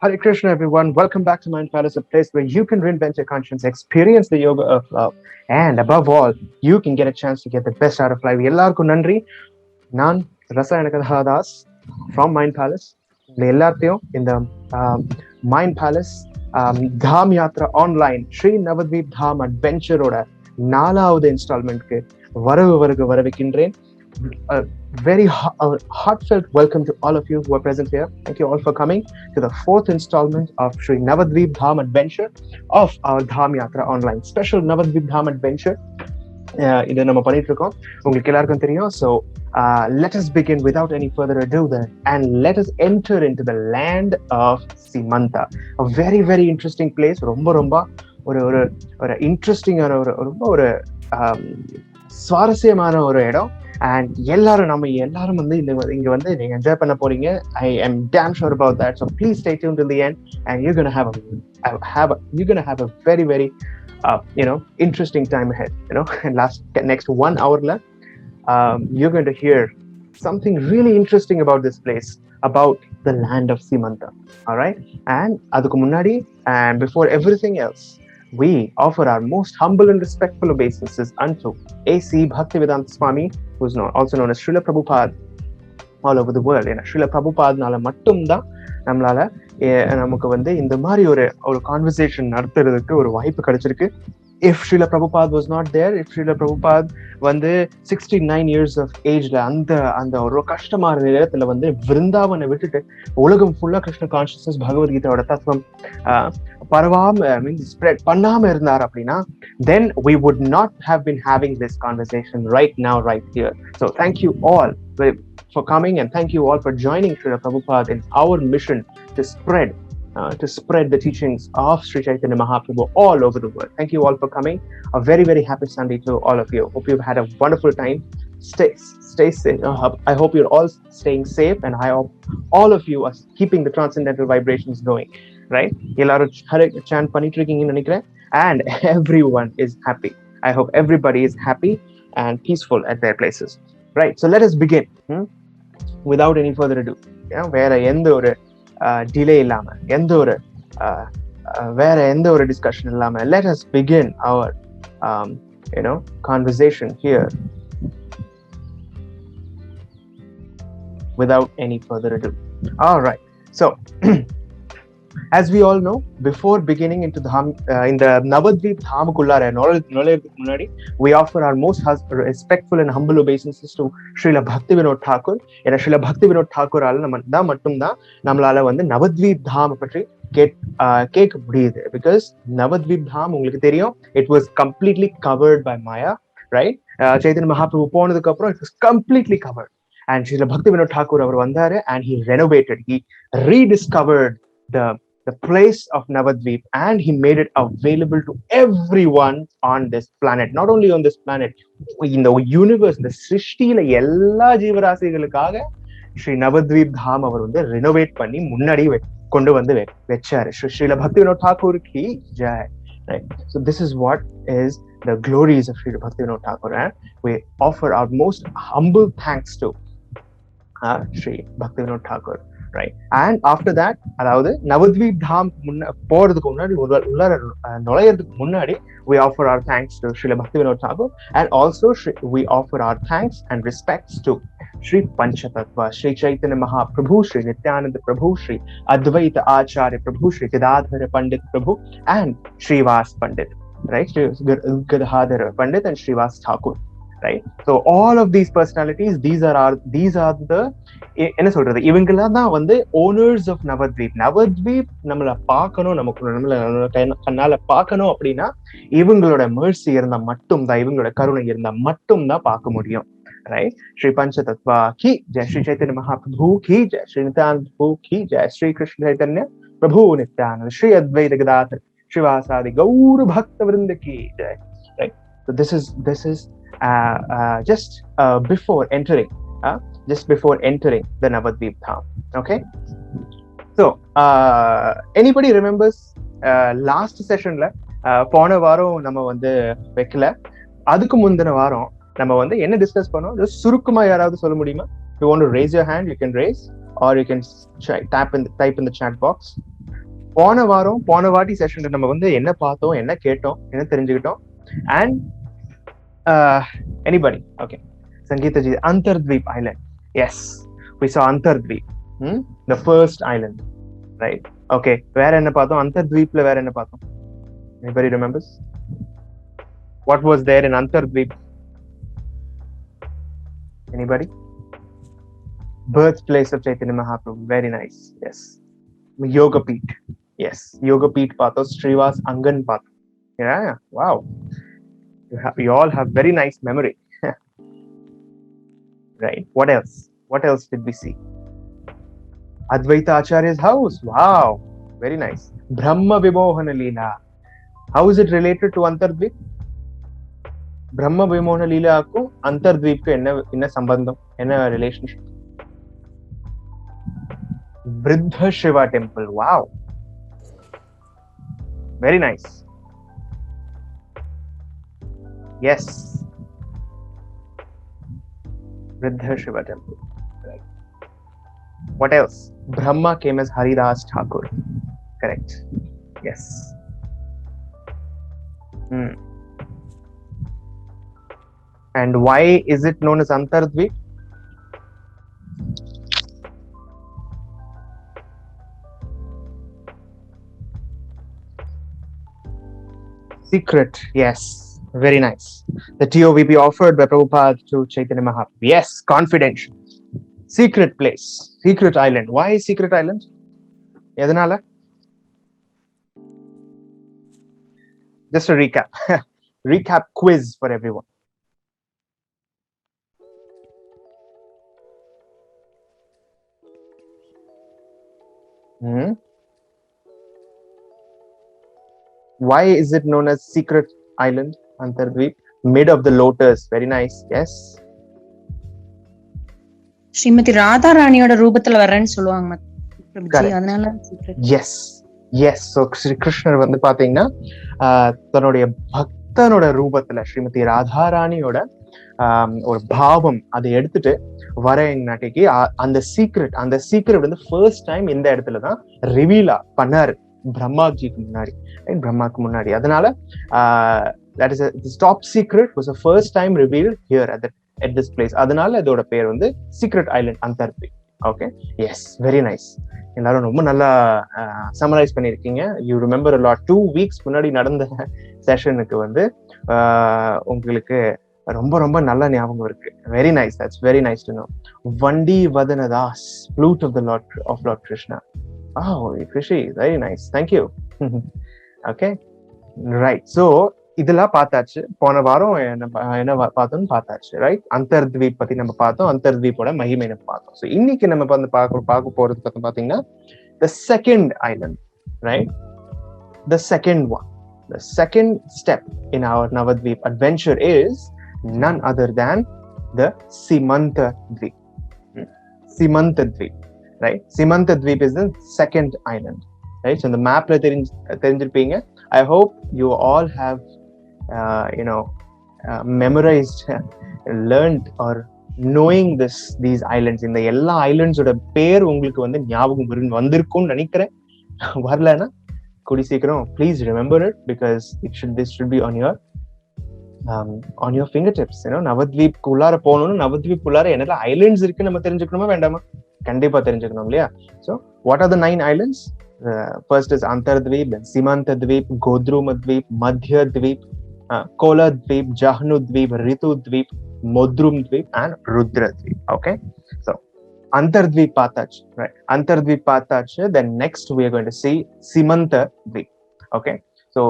Hare Krishna, everyone. Welcome back to Mind Palace, a place where you can reinvent your conscience, experience the yoga of love, and above all, you can get a chance to get the best out of life. எல்லாருக்கும் நன்றி. நான் ரசாயன கதாதாஸ் from Mind Palace. உங்களை எல்லாத்தையும் இந்த mind palace தாம் Yatra online Sri நவத்வீப் தாம் அட்வென்ச்சரோட 4வது இன்ஸ்டால்மெண்ட்க்கு வரவேற்கின்றேன். A very heartfelt welcome to all of you who are present here. Thank you all for coming to the 4th installment of Sri Navadvip Dham Adventure of our Dham Yatra Online. Special Navadvip Dham Adventure. இதை நம்ம பண்ணிட்டு இருக்கோம், உங்களுக்கு எல்லாருக்கும் தெரியும். So let us begin without any further ado then, and let us enter into the land of Simanta. A very very interesting place. ரொம்ப ஒரு இன்ட்ரெஸ்டிங்கான ரொம்ப ஒரு சுவாரஸ்யமான ஒரு இடம். And நம்ம எல்லாரும் வந்து இங்க வந்து நீங்க என்ஜாய் பண்ண போறீங்க. I am damn sure about that. So please stay tuned till the end, and you're gonna have a very very interesting time ahead. Next 1 hour you're going to hear something really interesting about this place, about the land of Simanta. All right, and adukku munnadi and before everything else, we offer our most humble and respectful obeisances unto A.C. Bhaktivedanta Swami, who is also known as Srila Prabhupada all over the world. ஏன்னா Srila Prabhupadனால மட்டும்தான் நமக்கு வந்து இந்த மாதிரி ஒரு conversation நடத்துறதுக்கு ஒரு வாய்ப்பு கிடைச்சிருக்கு. If Srila Prabhupada was not there, if Srila Prabhupada வந்து 69 years of ageல அந்த ஒரு கஷ்டமான நேரத்துல வந்து விருந்தாவனை விட்டுட்டு உலகம் ஃபுல்லா கிருஷ்ண கான்ஷியஸ்னஸ் பகவத்கீதையோட தத்துவம் ஸ்ப்ரெட் பண்ணாம இருந்தார் அப்படின்னா, then we would not have been having this conversation right now, right here. So thank you all for coming, and thank you all for joining Srila Prabhupada in our mission to spread the teachings of Sri Chaitanya Mahaprabhu all over the world. Thank you all for coming. A very very happy Sunday to all of you. Hope you've had a wonderful time. Stay safe. I hope you're all staying safe, and I hope all of you are keeping the transcendental vibrations going. Right? எல்லாரும் chant பண்ணிட்டு இருக்கீங்கன்னு நினைக்கிறேன், and everyone is happy. I hope everybody is happy and peaceful at their places. Right? So let us begin without any further ado. வேற எந்த ஒரு delay இல்லாம, வேற எந்த ஒரு டிஸ்கஷன் இல்லாம, let us begin our conversation here without any further ado. All right, so as we all know, before beginning into in the Navadvip Dhamukullara நுழையறதுக்கு முன்னாடி, we offer our most respectful and humble obeisances to Srila Bhaktivinoda Thakur. ஏன்னா Srila Bhaktivinoda Thakurஆல மட்டும்தான் நம்மளால வந்து நவத்வீப் தாம் பற்றி கேட்க முடியுது. Because நவத்வீப் தாம் உங்களுக்கு தெரியும், it was completely covered by Maya, right? Chaitanya Mahaprabhu போனதுக்கு அப்புறம் it was completely covered, and Srila Bhaktivinoda Thakur அவர் வந்தாரு, and he renovated, he rediscovered the place of Navadvip, and he made it available to everyone on this planet. Not only on this planet, in the universe, the சிருஷ்டியில எல்லா ஜீவராசிகளுக்காக ஸ்ரீ நவத்வீப் தாம் அவர் வந்து renovate பண்ணி முன்னாடி கொண்டு வந்து வச்சாரு. ஸ்ரீல பக்திவினோத் தாக்கூர் கி Jai. Right? So this is what is the glories of Srila Bhaktivinoda Thakur, and we offer our most humble thanks to Sri Bhaktivinoda Thakur. Right? And after that, அதாவது நவத்வீப் தாம் போறதுக்கு முன்னாடி, நுழையறதுக்கு முன்னாடி, we offer our thanks to Srila Bhaktivinoda Thakur, and also we offer our thanks and respects to Sri Panchatattva, Sri Chaitanya Mahaprabhu, Sri Nityananda Prabhu, Sri Advaita Acharya Prabhu, Sri Gadadhara Pandit Prabhu, and Srivas Pandit, right? Sri Gadadhara Pandit and Srivas Thakur. Right? So all of these personalities, these are the என்ன சொல்றது, இவங்கெல்லாம் தான் வந்து owners of Navadvip. Navadvip நம்மள பார்க்கணும், நம்மள கண்ணால பார்க்கணும் அப்படின்னா இவங்களோட mercy இருந்தா மட்டும்தான், இவங்களோட கருணை இருந்தா மட்டும்தான் பார்க்க முடியும். Right? Sri Panchatattva ki jai, Sri Chaitanya Mahaprabhu ki jai, Sri Nityananda Prabhu ki jai, Sri Krishna Chaitanya Prabhu Nityananda, Sri Advaita Gadadhar Srivasadi Gaura Bhakta Vrinda ki jai. Right? So this is just before entering the Navadvip Dham. Okay, so anybody remembers last sessionல போன வாரம் நம்ம வந்து வைக்கல, அதுக்கு முந்தின வாரம் நம்ம வந்து என்ன டிஸ்கஸ் பண்ணோம், சுருக்கமா யாராவது சொல்ல முடியுமா? If you want to raise your hand, you can raise, or you can type in the chat box. போன வாட்டி செஷன்ல நம்ம வந்து என்ன பார்த்தோம், என்ன கேட்டோம், என்ன தெரிஞ்சுக்கிட்டோம், and anybody, okay, Sangeeta ji, Antardweep Island, yes, we saw Antardweep, the first island, right? Okay, வேற என்ன பார்த்தோம்? Antardweepல வேற என்ன பார்த்தோம்? Anybody remembers? What was there in Antardweep? Anybody? Birthplace of Chaitanya Mahaprabhu, very nice, yes. Yoga Peeth, yes, Yoga Peeth பார்த்தோம். Srivas Angan பார்த்தோம். Yeah, wow, you all have very nice memory. Right, what else did we see? Advaita Acharya's house, wow, very nice. Brahma Vimohana Leela, how is it related to Antardweep? Brahma Vimohana Leela ku Antardweep ku enna sambandham, enna relationship? Vriddha Shiva temple, wow, very nice, yes, Vriddha Shiva temple, right. What else? Brahma came as Haridas Thakur, correct, yes. And why is it known as Antardweep? Secret, yes, very nice. The TOVP offered by Prabhupada to Chaitanya Mahaprabhu, yes, confidential. Secret place, secret island. Why secret island? Edanala? Just a recap quiz for everyone. Why is it known as secret island, Antardweep? Mid of the lotus, very nice, yes. Srimathi Radha ராணியோட ரூபத்துல வரேன்னு சொல்லுவாங்க, அதனால yes. So Sri Krishna வந்து பாத்தீங்கன்னா தன்னுடைய பக்தனோட ரூபத்துல ஸ்ரீமதி ராதா ராணியோட ஒரு பாவம் அதை எடுத்துட்டு வரேன்னாட்டிக்கு அந்த சீக்ரெட் வந்து ஃபர்ஸ்ட் டைம் இந்த இடத்துலதான் ரிவீலா பண்ணாரு பிரம்மாக்கு முன்னாடி. அதனால that is the top secret was the first time revealed here at this place. அதனால இதோட பேர் வந்து secret island Antardweep. Okay, yes, very nice. எல்லாரும் ரொம்ப நல்லா சம்மரைஸ் பண்ணிருக்கீங்க. You remember a lot. 2 weeks முன்னாடி நடந்த செஷனுக்கு வந்து உங்களுக்கு ரொம்ப ரொம்ப நல்ல ஞாபகம் இருக்கு. Very nice, that's very nice to know. வண்டி வதனதாஸ், flute of the Lord Krishna. Oh, Krishi, very nice, thank you. Okay, right. So இதெல்லாம் பார்த்தாச்சு. போன வாரம் என்ன பார்த்தோம்னு பார்த்தாச்சு, ரைட்? Antardweep பத்தி நம்ம பார்த்தோம், Antardweepoட மகிமை நம்ம பார்த்தோம். ஸோ இன்னைக்கு நம்ம வந்து பார்க்க போறது பத்தி பாத்தீங்கன்னா the second island, right? The second one, the second step in our Navadweep adventure is none other than the Simantadweep. Simantadweep, right? Simantadweep is the second island, right? So in the map la therinjirpeenga. I hope you all have memorized, learned or knowing these islands. இந்த எல்லா islands ஓட பேர் உங்களுக்கு வந்து ஞாபகம் வந்திருக்கும்னு நினைக்கிறேன். வரலன்னா கூடி சீக்கிரம் please remember it, because this should be on your fingertips. நவத்வீப் உள்ளார போகணும்னு நவத்வீப் உள்ளார என்னென்ன ஐலண்ட்ஸ் இருக்கு நம்ம தெரிஞ்சுக்கணுமா வேண்டாமா? கண்டிப்பா தெரிஞ்சுக்கணும் இல்லையா? So what are the 9 islands? First is Antardweep, then Simantadweep, Godrumadweep, Madhyadweep, Koladweep, Jahnudweep, Ritudweep, Modrumdweep, and Rudradweep. Okay, so Antardweep paatach, right? Antardweep paatach. Then next we are going to see Simantadweep. Okay, so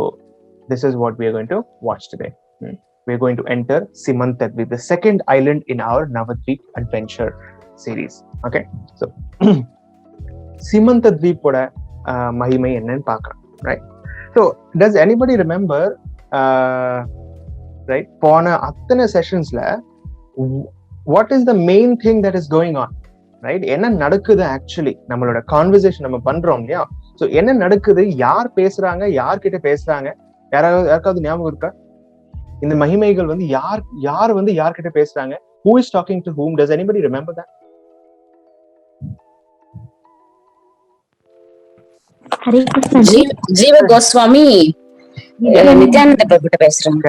this is what we are going to watch today. We are going to enter Simantadweep, the second island in our Navadweep adventure series. Okay, so Simantadweep oda mahimai என்னன்னு பார்க்கலாம், right? So does anybody remember, right, போன அத்தனை செஷன்ஸ்ல what is the main thing that is going on, right? என்ன நடக்குது actually நம்மளோட conversation நம்ம பண்றோம் இல்லையா? ஸோ என்ன நடக்குது, யார் பேசுறாங்க, யார்கிட்ட பேசுறாங்க, யாருக்காவது ஞாபகம் இருக்கா? இந்த மகிமைகள் வந்து யார் வந்து யார்கிட்ட பேசுறாங்க? Who is talking to whom? Does anybody remember that? Hare Krishna ji. Jiva Goswami Nityananda Prabhu கிட்ட பேசுறாங்க.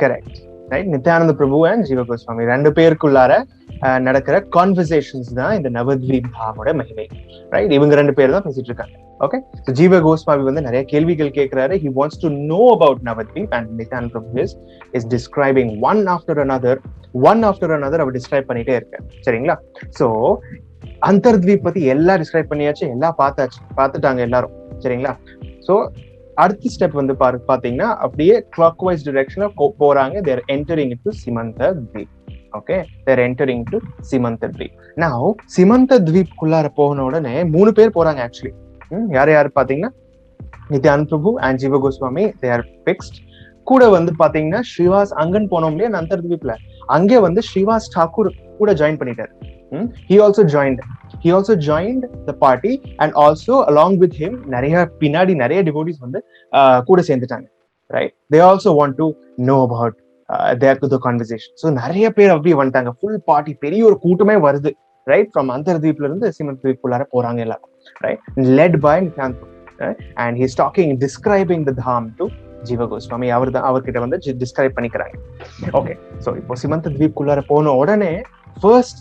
Correct right. Nityananda Prabhu and Jiva Goswami 2 பேருக்குள்ளார நடக்கிற கான்வர்சேஷன்ஸ் தான் இந்த நவத்வீப் தாமோட மகிமை. ரைட், இவங்க 2 பேர் தான் பேசிட்டு இருக்காங்க. ஓகே, சோ ஜீவ கோஸ்வாமி வந்து நிறைய கேள்விகள் கேட்கிறாரு. he wants to know about Navadwip and Nityananda Prabhu is describing one after another அவர் டிஸ்கிரைப் பண்ணிட்டே இருக்காரு. சரிங்களா? சோ அந்தர்த்வீப் பத்தி எல்லாம் டிஸ்கிரைப் பண்ணியாச்சு, எல்லாம் பார்த்துட்டாங்க எல்லாரும். சரிங்களா? சோ அடுத்த ஸ்டெப் வந்து பாத்தீங்கன்னா அப்படியே கிளாக் வைஸ் டிரெக்ஷன்ல போறாங்க. They're entering to Simanta Dwip. Okay, they're entering to Simanta Dwip. Now Simanta த்வீப்குள்ளார போன உடனே 3 பேர் போறாங்க. ஆக்சுவலி யார் பாத்தீங்கன்னா Nityananda Prabhu and Jiva Goswami, they are fixed. கூட வந்து பாத்தீங்கன்னா ஸ்ரீவாஸ் அங்கன் போனோம் இல்லையா அந்தர்த்வீப்ல, அங்கே வந்து ஸ்ரீவாஸ் டாக்கூர் கூட ஜாயின் பண்ணிட்டாரு. He also joined the party and also along with him பின்னாடி நிறைய devotees வந்து கூட சேர்ந்துட்டாங்க. Right, they also want to know about the conversation. So நிறைய பேர் அப்படி வந்துட்டாங்க. ஃபுல் பார்ட்டி, பெரிய ஒரு கூட்டமே வருது. ரைட், ஃப்ரம் அந்தர்த்வீப்ல இருந்து சிமந்த த்வீப்குள்ளார போறாங்க எல்லாரும். Right, led by Nityananda Prabhu. And he is describing the dham to ஜீவ கோஸ்வாமி. அவர்கிட்ட வந்து டிஸ்கிரைப் பண்ணிக்கிறாங்க. ஓகே, சோ இப்போ சிமந்த த்வீப்குள்ளார போன உடனே ஃபர்ஸ்ட்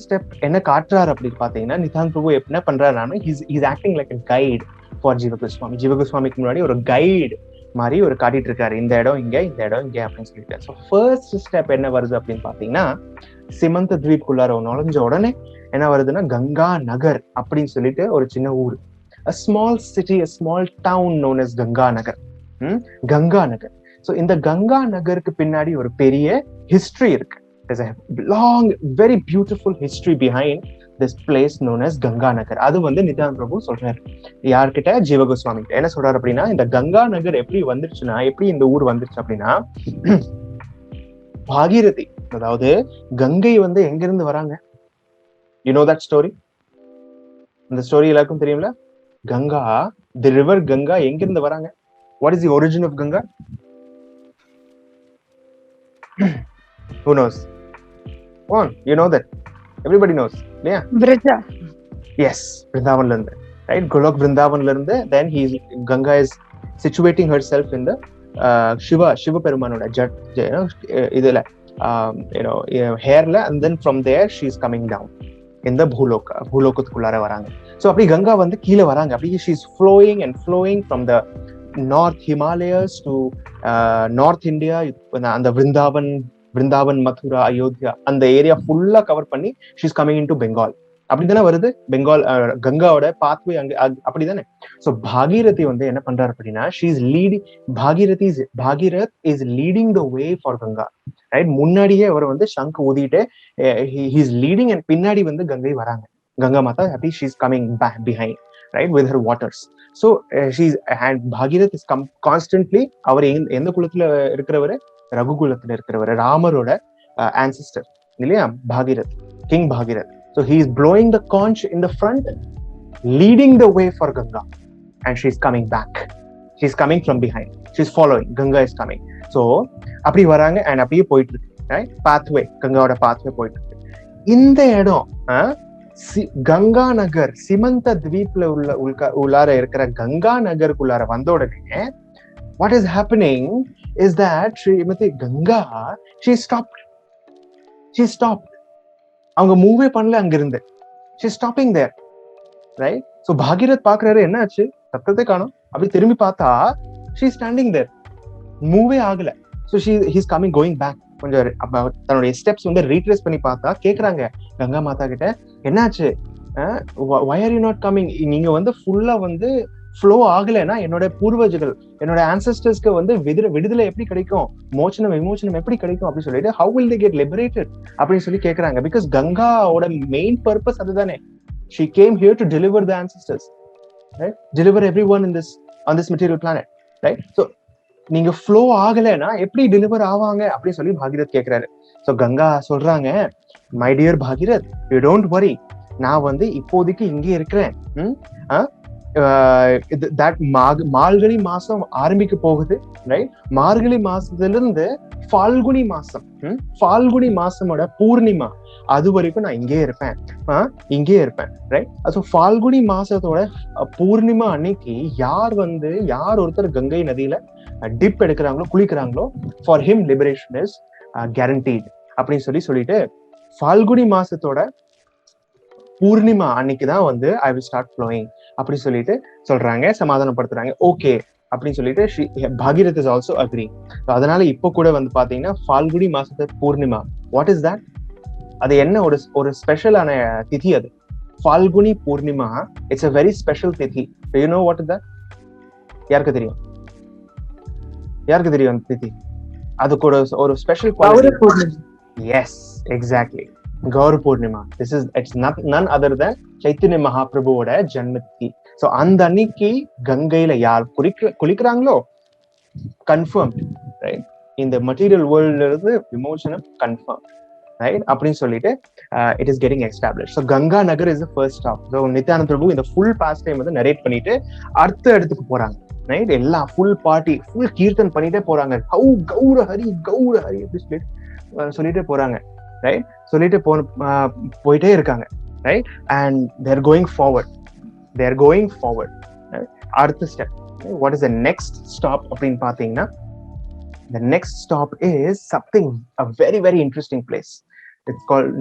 ஸ்டெப் என்ன காட்டுறாரு அப்படின்னு பாத்தீங்கன்னா, நித்யானந்த பிரபு என்ன பண்றாருன்னா, he's acting like a guide for ஜீவ கோஸ்வாமி. ஜீவ கோஸ்வாமிக்கு முன்னாடி ஒரு கைடு மாதிரி ஒரு காட்டிட்டு இருக்காரு. இந்த இடம் இங்க, இந்த இடம் இங்க அப்படின்னு சொல்லிட்டு. ஸோ ஃபர்ஸ்ட் ஸ்டெப் என்ன வருது அப்படின்னு பாத்தீங்கன்னா, சிமந்த த்வீப்குள்ளார நுழைஞ்ச உடனே என்ன வருதுன்னா, கங்கா நகர் அப்படின்னு சொல்லிட்டு ஒரு சின்ன ஊர், a small city, a small town known as Ganga Nagar. Ganga Nagar. So இந்த கங்கா நகருக்கு பின்னாடி ஒரு பெரிய ஹிஸ்டரி இருக்கு. There's a long, very beautiful history behind this place known as Ganga நகர். அது வந்து நித்யானந்த பிரபு சொல்றாரு. யார்கிட்ட? ஜீவ கோஸ்வாமி கிட்ட. என்ன சொல்றாரு அப்படின்னா, இந்த கங்கா நகர் எப்படி வந்துருச்சுன்னா, எப்படி இந்த ஊர் வந்துருச்சு அப்படின்னா, பாகீரதி, அதாவது கங்கை வந்து எங்க இருந்து வராங்க? You know that story? இந்த ஸ்டோரி எல்லாருக்கும் தெரியும்ல? கங்கா, the river கங்கா எங்க இருந்து வராங்க? What is the origin of Ganga? Who knows? Come on, you know that. Everybody knows. Yeah. Vrija. Yes, Vrindavan lende. Right? Golok Vrindavan lende. Then Ganga is situating herself in the Shiva Perumanoda idela hair la, and then from there she is coming down in the Bhulokathukullara varanga. So அப்படி கங்கா வந்து கீழே வராங்க. அப்படி she is flowing from the North Himalayas to North India. அந்த Vrindavan, Mathura, Ayodhya, அந்த area ஃபுல்லா cover பண்ணி she is coming into Bengal. அப்படிதானே வருது பெங்கால் கங்காவோட பாத்வே அங்க அப்படிதானே. சோ பாகீரதி வந்து என்ன பண்றாரு அப்படின்னா, Bhagirath is leading the way for Ganga. Right, முன்னாடியே அவர் வந்து சங்கு ஊதிட்டு he is leading, and பின்னாடி வந்து கங்கை வராங்க. கங்கா மாதா happy she is coming back behind, right, with her waters. So and Bhagirath is constantly, அவர் எந்த குலத்துல இருக்கிறவரு? ரகுகுலத்துல இருக்கிறவரு, ராமரோட ancestor இல்லையா Bhagirath, King Bhagirath. So he is blowing the conch in the front, leading the way for Ganga, and she is coming back. She is coming from behind. She is following. Ganga is coming. So அப்படி வராங்க and அப்படியே போயிட்டு இருக்கு. Right, pathway, கங்காவோட pathway போயிட்டு இருக்கு. இந்த இடம் கங்கா நகர், சிமந்த த்வீப்ல உள்ளார இருக்கிற கங்கா நகருக்குள்ளார வந்த உடனே what is happening is that Srimati Ganga, she stopped. அவங்க மூவே பண்ணல அங்கிருந்து. she is stopping there, right? So பாகீரத் பாக்குறாரு, என்ன ஆச்சு, சத்தத்தை காணோம். அப்படி திரும்பி பார்த்தா she is standing there, மூவே ஆகல. So he is coming, going back. கொஞ்சம் தன்னுடைய ஸ்டெப்ஸ் வந்து ரீட்ரேஸ் பண்ணி பார்த்தா கேக்குறாங்க கங்கா மாதா கிட்ட, என்னாச்சு, why are you not coming? நீங்க வந்து ஃபுல்லா வந்து ஃப்ளோ ஆகலைன்னா என்னோட பூர்வஜர்கள், என்னோட ஆன்செஸ்டர்ஸ்க்கு வந்து விடுதலை எப்படி கிடைக்கும், விமோச்சனம் எப்படி கிடைக்கும் அப்படின்னு சொல்லிட்டு, how will they get liberated அப்படின்னு சொல்லி கேக்குறாங்க. பிகாஸ் கங்காவோட மெயின் பர்பஸ் அதுதானே. she came here to deliver the ancestors, right, deliver everyone on this material planet, right? So நீங்க ஃப்ளோ ஆகலைன்னா எப்படி டெலிவர் ஆவாங்க அப்படின்னு சொல்லி பாகீரத் கேக்குறாரு. சோ கங்கா சொல்றாங்க, my dear Bhagirath, you don't worry, நான் வந்து இப்போதைக்கு இங்கே இருக்கிறேன். தட் மார்கழி மாசம் ஆரம்பிக்க போகுது, ரைட்? மார்கழி மாசத்துல இருந்து ஃபால்குனி மாசம், ஃபால்குனி மாசமோட பூர்ணிமா அது வரைக்கும் நான் இங்கே இருப்பேன், ரைட்? ஸோ ஃபால்குனி மாசத்தோட பூர்ணிமா அன்னைக்கு யார் ஒருத்தர் கங்கை நதியில டிப் எடுக்கிறாங்களோ, குளிக்கிறாங்களோ, for him liberation is guaranteed அப்படின்னு சொல்லிட்டு ஃபால்குனி மாசத்தோட பூர்ணிமா அன்னைக்குதான் ஐ வில் ஸ்டார்ட் ஃப்ளோயிங் அப்படி சொல்லிட்டு சொல்றாங்க, சமாதானப்படுத்துறாங்க. ஓகே அப்படின்னு சொல்லிட்டு பாகீரத் இஸ் ஆல்சோ அக்ரி. அதனால இப்போ கூட பாத்தீங்கன்னா ஃபால்குனி மாசத்து பூர்ணிமா, வாட் இஸ் தட்? அது என்ன ஒரு ஸ்பெஷலான திதி அது. Phalguni Purnima, it's a very special திதி. Do you know what is that? யாருக்கு தெரியும் அந்த திதி? அதுக்கு ஒரு special quality. Yes, exactly, Gaura Purnima. It's none other than Chaitanya மகாபிரபுவோட ஜன்மதிதி. சோ அந்த அன்னைக்கு கங்கையில யார் குளிக்கிறாங்களோ கன்ஃபர்ம், ரைட்? இந்த மெட்டீரியல் வேர்ல்ட்ல இருந்து விமோசனம் கன்ஃபர்ம், ரைட்? அப்படின்னு சொல்லிட்டு it is getting establish. So Ganga Nagar is the first stop. So Nityananda Prabhu இந்த ஃபுல் பாஸ்ட் டைம் நரேட் பண்ணிட்டு அடுத்த இடத்துக்கு போறாங்க, ரைட்? எல்லாம் ஃபுல் பார்ட்டி, ஃபுல் கீர்த்தன் பண்ணிட்டே போறாங்க. ஹவு கௌர ஹரி அப்படி சொல்லிட்டே போறாங்க, ரைட்? சொல்லிட்டு போயிட்டே இருக்காங்க, right? And they're going forward. அடுத்த step, what is the next stop அப்படின்னு பாத்தீங்கன்னா, the next stop is something a very very interesting place.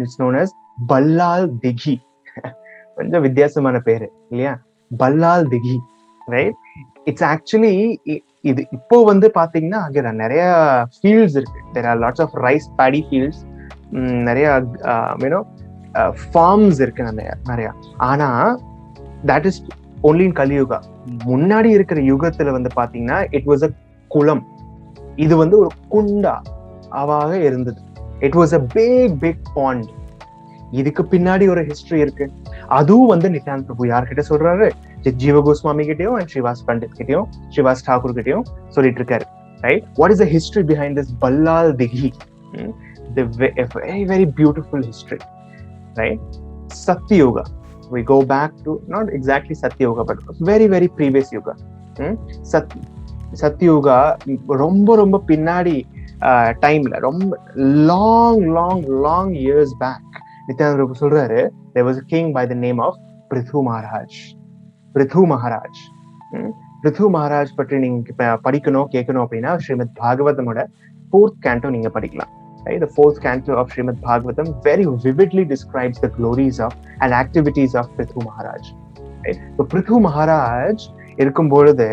It's known as Ballal Dighi. கொஞ்சம் வித்தியாசமான பேரு இல்லையா? Ballal Dighi, right? It's actually இது இப்போ பாத்தீங்கன்னா அங்க நிறைய fields இருக்கு. There are lots of rice paddy fields, நிறைய farms இருக்கு நிறைய. ஆனா that is only in Kali Yuga. முன்னாடி இருக்கிற யுகத்துல பாத்தீங்கன்னா it was a குளம். இது ஒரு குண்டாவாக இருந்தது. It was a big pond. இதுக்கு பின்னாடி ஒரு ஹிஸ்டரி இருக்கு. அதுவும் நித்யானந்த பிரபு யார்கிட்ட சொல்றாரு? ஜீவ கோஸ்வாமி கிட்டயும் அண்ட் ஸ்ரீவாஸ் பண்டித் கிட்டயும், ஸ்ரீவாஸ் டாக்கூர் கிட்டயும் சொல்லிட்டு இருக்காரு, right? What is the history behind this Ballal Dighi? very very beautiful history, right? Satyuga. We go back to not exactly Satyuga but very very previous yuga. சத்யுகா ரொம்ப பின்னாடி டைம்ல, ரொம்ப long years back, Nityananda Prabhu சொல்றாரு, there was a king by the name of Prithu Maharaj பற்றி நீங்க படிக்கணும் கேட்கணும் அப்படின்னா ஸ்ரீமத் பாகவதமோட 4th canto நீங்க படிக்கலாம், right? The 4th canto of Srimad Bhagavatam very vividly describes the glories of and activities of Prithu Maharaj, right? So Prithu Maharaj இருக்கும்பொழுது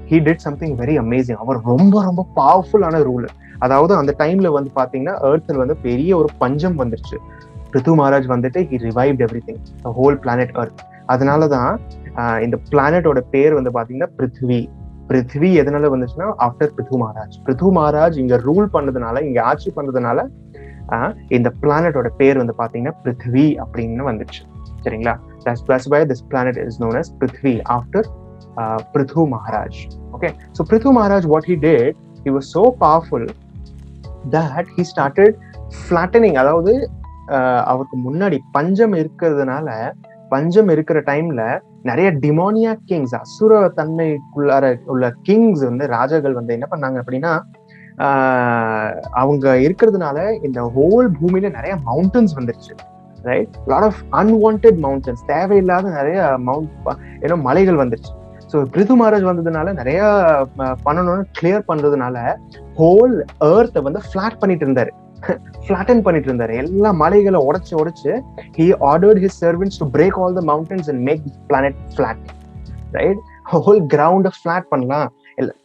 he did something very amazing. அவர் ரொம்ப பவர்ஃபுல்லான ரூலர். அதாவது அந்த டைம்ல பாத்தீங்கன்னா எர்த்ல பெரிய ஒரு பஞ்சம் வந்துருச்சு. Prithu Maharaj he revived everything, the whole planet earth. அதனாலதான் இந்த பிளானட்டோட பேர் பாத்தீங்கன்னா பிருத்வி எதனால வந்துச்சுன்னா ஆஃப்டர் பிருது மகாராஜ் இங்க ரூல் பண்ணதுனால, இங்க ஆட்சி பண்ணதுனால இந்த பிளானட்டோட பேர் பாத்தீங்கன்னா பிருத்வி அப்படின்னு வந்துச்சு, சரிங்களா? That's why this planet is known as Prithvi after Prithu Maharaj. Okay, so Prithu Maharaj, what he did, he was so powerful that he started flattening. அதாவது அவருக்கு முன்னாடி பஞ்சம் இருக்கிற டைம்ல நிறைய டிமோனியாக் கிங்ஸ், அசுர தன்மைக்குள்ளார உள்ள கிங்ஸ் ராஜாக்கள் என்ன பண்ணாங்க அப்படின்னா, அவங்க இருக்கிறதுனால இந்த ஹோல் பூமியில நிறைய மவுண்டன்ஸ் வந்துருச்சு, right? Lot of unwanted mountains, தேவையில்லாத நிறைய மலைகள் வந்துருச்சு. ஸோ பிருது மகாராஜ் வந்ததுனால நிறைய பண்ணணும்னு கிளியர் பண்றதுனால ஹோல் எர்த்தை ஃபிளாட் பண்ணிட்டு இருந்தாரு. எல்லா மலைகளை உடைச்சு he ordered his servants to break all the mountains and make this planet flat, right? whole ground flat பண்ணலாம்.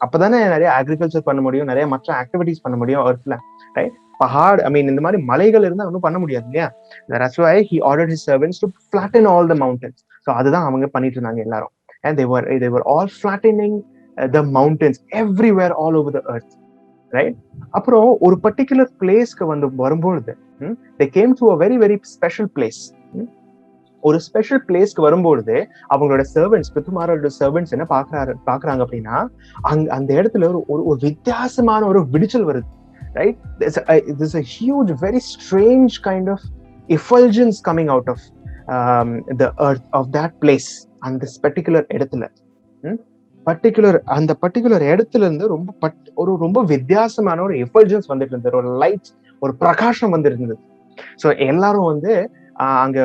அப்பதானே நிறைய அக்ரிகல்ச்சர் பண்ண முடியும், நிறைய மற்ற ஆக்டிவிட்டிஸ் பண்ண முடியும் எர்த்ல, ரைட்? பஹாட், இந்த மாதிரி மலைகள் இருந்தா ஒன்றும் பண்ண முடியாது இல்லையா? That's why he ordered his servants to flatten all the mountains. So அதுதான் அவங்க பண்ணிட்டு இருந்தாங்க எல்லாரும். And they were all flattening the mountains everywhere all over the earth, right? அப்புறம் ஒரு பர்டிகுலர் பிளேஸ்க்கு வரும்பொழுது they came to a very very special place. ஒரு ஸ்பெஷல் பிளேஸ்க்கு வரும்பொழுது அவங்களோட சர்வெண்ட்ஸ், பிருது மகாராஜோட சர்வெண்ட்ஸ் என்ன பாக்குறாங்க அப்படின்னா, அந்த இடத்துல ஒரு வித்தியாசமான ஒரு விடிச்சல் வருது, right? There's a huge very strange kind of effulgence coming out of the earth of that place. அந்த பர்டிகுலர் இடத்துல. பர்டிகுலர் இடத்துல இருந்து ரொம்ப வித்தியாசமான ஒரு எஃபல்ஜன்ஸ் வந்துட்டு இருந்தது, ஒரு லைட், ஒரு பிரகாசம் வந்துட்டு இருந்தது. ஸோ எல்லாரும் வந்து அங்க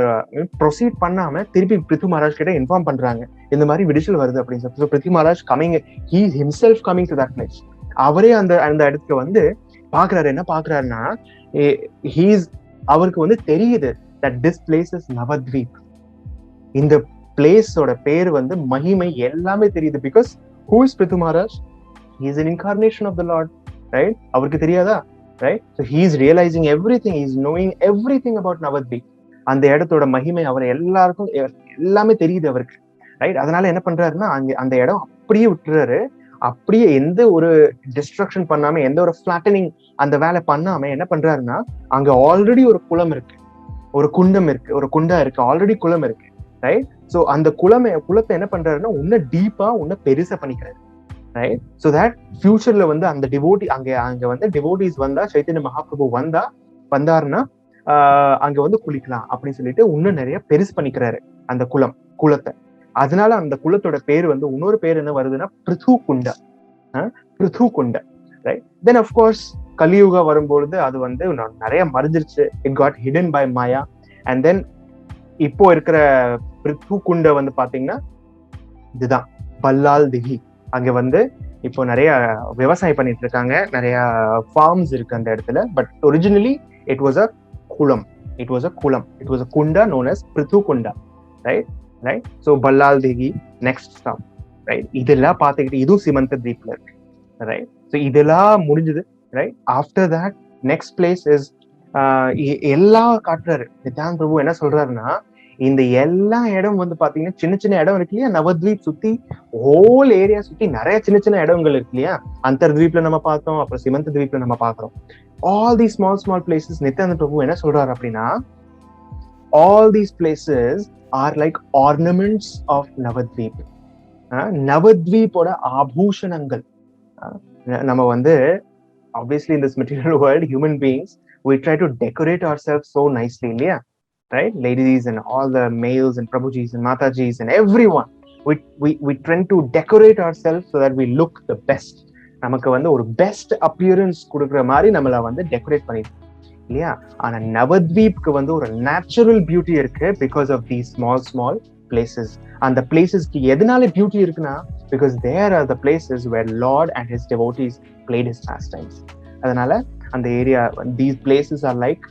ப்ரொசீட் பண்ணாம திருப்பி பிருத்வி மகாராஜ் கிட்ட இன்ஃபார்ம் பண்றாங்க, இந்த மாதிரி விடிச்சல் வருது அப்படின்னு சொல்லி. Prithvi Maharaj he himself coming to that place. அவரே அந்த இடத்துக்கு வந்து பாக்குறாரு. என்ன பாக்குறாருன்னா, அவருக்கு வந்து தெரியுது that this place is நவத்வீப். இந்த பிளேஸோட பேர் வந்து மகிமை எல்லாமே தெரியுது. Because who is Prithvi Maharaj? He is an incarnation of the Lord, right? அவருக்கு தெரியாதா? Right? So he is realizing everything, he is knowing everything about நவத்வீப். அந்த இடத்தோட மகிமை அவர் எல்லாருக்கும் எல்லாமே தெரியுது அவருக்கு, ரைட்? அதனால என்ன பண்றாருன்னா, அந்த இடம் அப்படியே விட்டுறாரு. அப்படியே எந்த ஒரு டிஸ்ட்ரக்ஷன் பண்ணாம, எந்த ஒரு ஃபிளாட்டனிங் அந்த வேலை பண்ணாம என்ன பண்றாருன்னா, அங்க ஆல்ரெடி ஒரு குளம் இருக்கு, ஒரு குண்டம் இருக்கு, ஒரு குண்டா இருக்கு, ஆல்ரெடி குளம் இருக்கு, ரைட்? ஸோ அந்த குளத்தை என்ன பண்றாருன்னா, இன்னும் டீப்பா இன்னும் பெருசா பண்ணிக்கிறாரு, ரைட்? ஸோ தட் ஃபியூச்சர்ல வந்து அந்த டிவோட்டி அங்க வந்து டிவோட்டிஸ் வந்தா, சைத்தன்ய மகாபிரபு வந்தாருன்னா அங்க வந்து குளிக்கலாம் அப்படின்னு சொல்லிட்டு இன்னும் நிறைய பெருசு பண்ணிக்கிறாரு அந்த குளத்தை. அதனால அந்த குளத்தோட பேர் வந்து இன்னொரு பேர் என்ன வருதுன்னா பிருது குண்ட, ரைட்? தென் அஃப்கோர்ஸ் கலியுகா வரும்பொழுது அது வந்து நிறைய மறைஞ்சிருச்சு. It got hidden by maya. And then இப்போ இருக்கிற பிருது குண்ட வந்து பாத்தீங்கன்னா இதுதான் பல்லால் திகி. அங்க வந்து இப்போ நிறைய விவசாயம் பண்ணிட்டு இருக்காங்க, நிறைய ஃபார்ம்ஸ் இருக்கு அந்த இடத்துல. But originally it was a kulam. It was a kunda known as Prithu Kunda, right? So Ballal Degi, next stop, right? இதெல்லாம் பார்த்துக்கிட்டு இது சிமந்த தீப்ல இருக்கு, right? So இதெல்லாம் முடிஞ்சது, right? After that next place is எல்லா காட்டுறாரு நித்யானந்த பிரபு. என்ன சொல்றாருன்னா, இந்த எல்லா இடம் வந்து பாத்தீங்கன்னா சின்ன சின்ன இடம் இருக்கு இல்லையா, நவத்வீப் சுத்தி ஹோல் ஏரியா சுத்தி நிறைய சின்ன சின்ன இடங்கள் இருக்கு இல்லையா. அந்தர்த்வீப்ல நம்ம பார்த்தோம், அப்புறம் சிமந்த தீப்ல நம்ம பாக்குறோம். all these small places, Nityananda பிரபு என்ன சொல்றாரு அப்படின்னா, all these places are like ornaments of நவத்வீப். நவத்வீப்போட ஆபூஷணங்கள். நம்ம வந்து obviously in this material world, human beings, we try to decorate ourselves so nicely, இல்லையா, right? Ladies and all the males and prabhujis and matajis and everyone, we tend to decorate ourselves so that we look the best. நமக்கு வந்து ஒரு best appearance கொடுக்குற மாதிரி நம்மள வந்து decorate பண்ணிருக்கோம் இல்லையா. ஆனா நவத்வீப்க்கு வந்து ஒரு நேச்சுரல் பியூட்டி இருக்கு because of the small places. அந்த பிளேசஸ்க்கு எதனால பியூட்டி இருக்குன்னா, because there are the places where Lord and his devotees played his pastimes. அதனால அந்த area, these places are like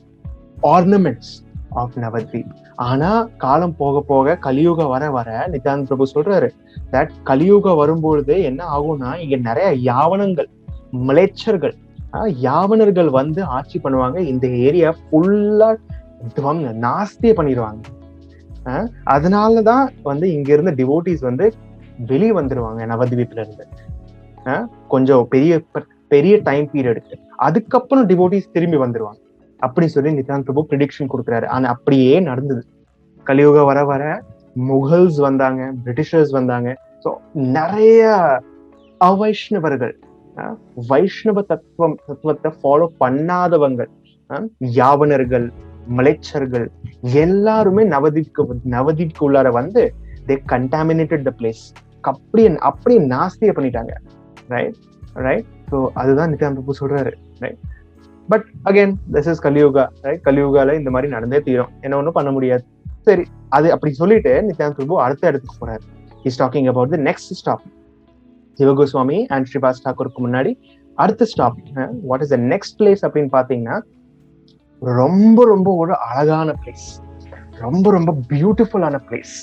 ornaments of Navadwip. ஆனா காலம் போக போக கலியுக வர நித்யானந்த பிரபு சொல்றாரு தட் கலியுக வரும்பொழுது என்ன ஆகும்னா, இங்க நிறைய யாவனர்கள் வந்து ஆட்சி பண்ணுவாங்க. இந்த ஏரியா ஃபுல்லா நாஸ்தியே பண்ணிடுவாங்க. அதனாலதான் வந்து இங்க இருந்த டிவோட்டிஸ் வந்து வெளியே வந்துருவாங்க நவத்வீப்ல இருந்து. கொஞ்சம் பெரிய டைம் பீரியடுக்கு அதுக்கப்புறம் டிவோட்டிஸ் திரும்பி வந்துருவாங்க அப்படி சொல்லி நித்யானந்த பிரபு ப்ரிடிக்ஷன் கொடுக்குறாரு. ஆனா அப்படியே நடந்தது. கலியுக வர முகல்ஸ் வந்தாங்க, பிரிட்டிஷர்ஸ் வந்தாங்க. ஸோ நிறைய அவைஷ்ணவர்கள், வைஷ்ணவ தத்துவத்தை ஃபாலோ பண்ணாதவங்க, யாவனர்கள், மலேச்சர்கள் எல்லாருமே நவதீப்க்கு உள்ளார வந்து they contaminated the place. அப்படியே நாஸ்திய பண்ணிட்டாங்க, ரைட்? ஸோ அதுதான் நித்யானந்த பிரபு சொல்றாரு, right? But again this is Kaliyuga, right? கலியுகால இந்த மாதிரி நடந்தே தீரும், என்ன ஒன்றும் பண்ண முடியாது. சரி, அது அப்படி சொல்லிட்டு நித்யானந்த பிரபு அடுத்த இடத்துக்கு போறாரு. Is talking about the next stop. Shivagoswami and Shribas தாக்கூருக்கு முன்னாடி அடுத்த stop what is the next place அப்படின்னு பாத்தீங்கன்னா, ரொம்ப ஒரு அழகான பிளேஸ், ரொம்ப பியூட்டிஃபுல்லான பிளேஸ்,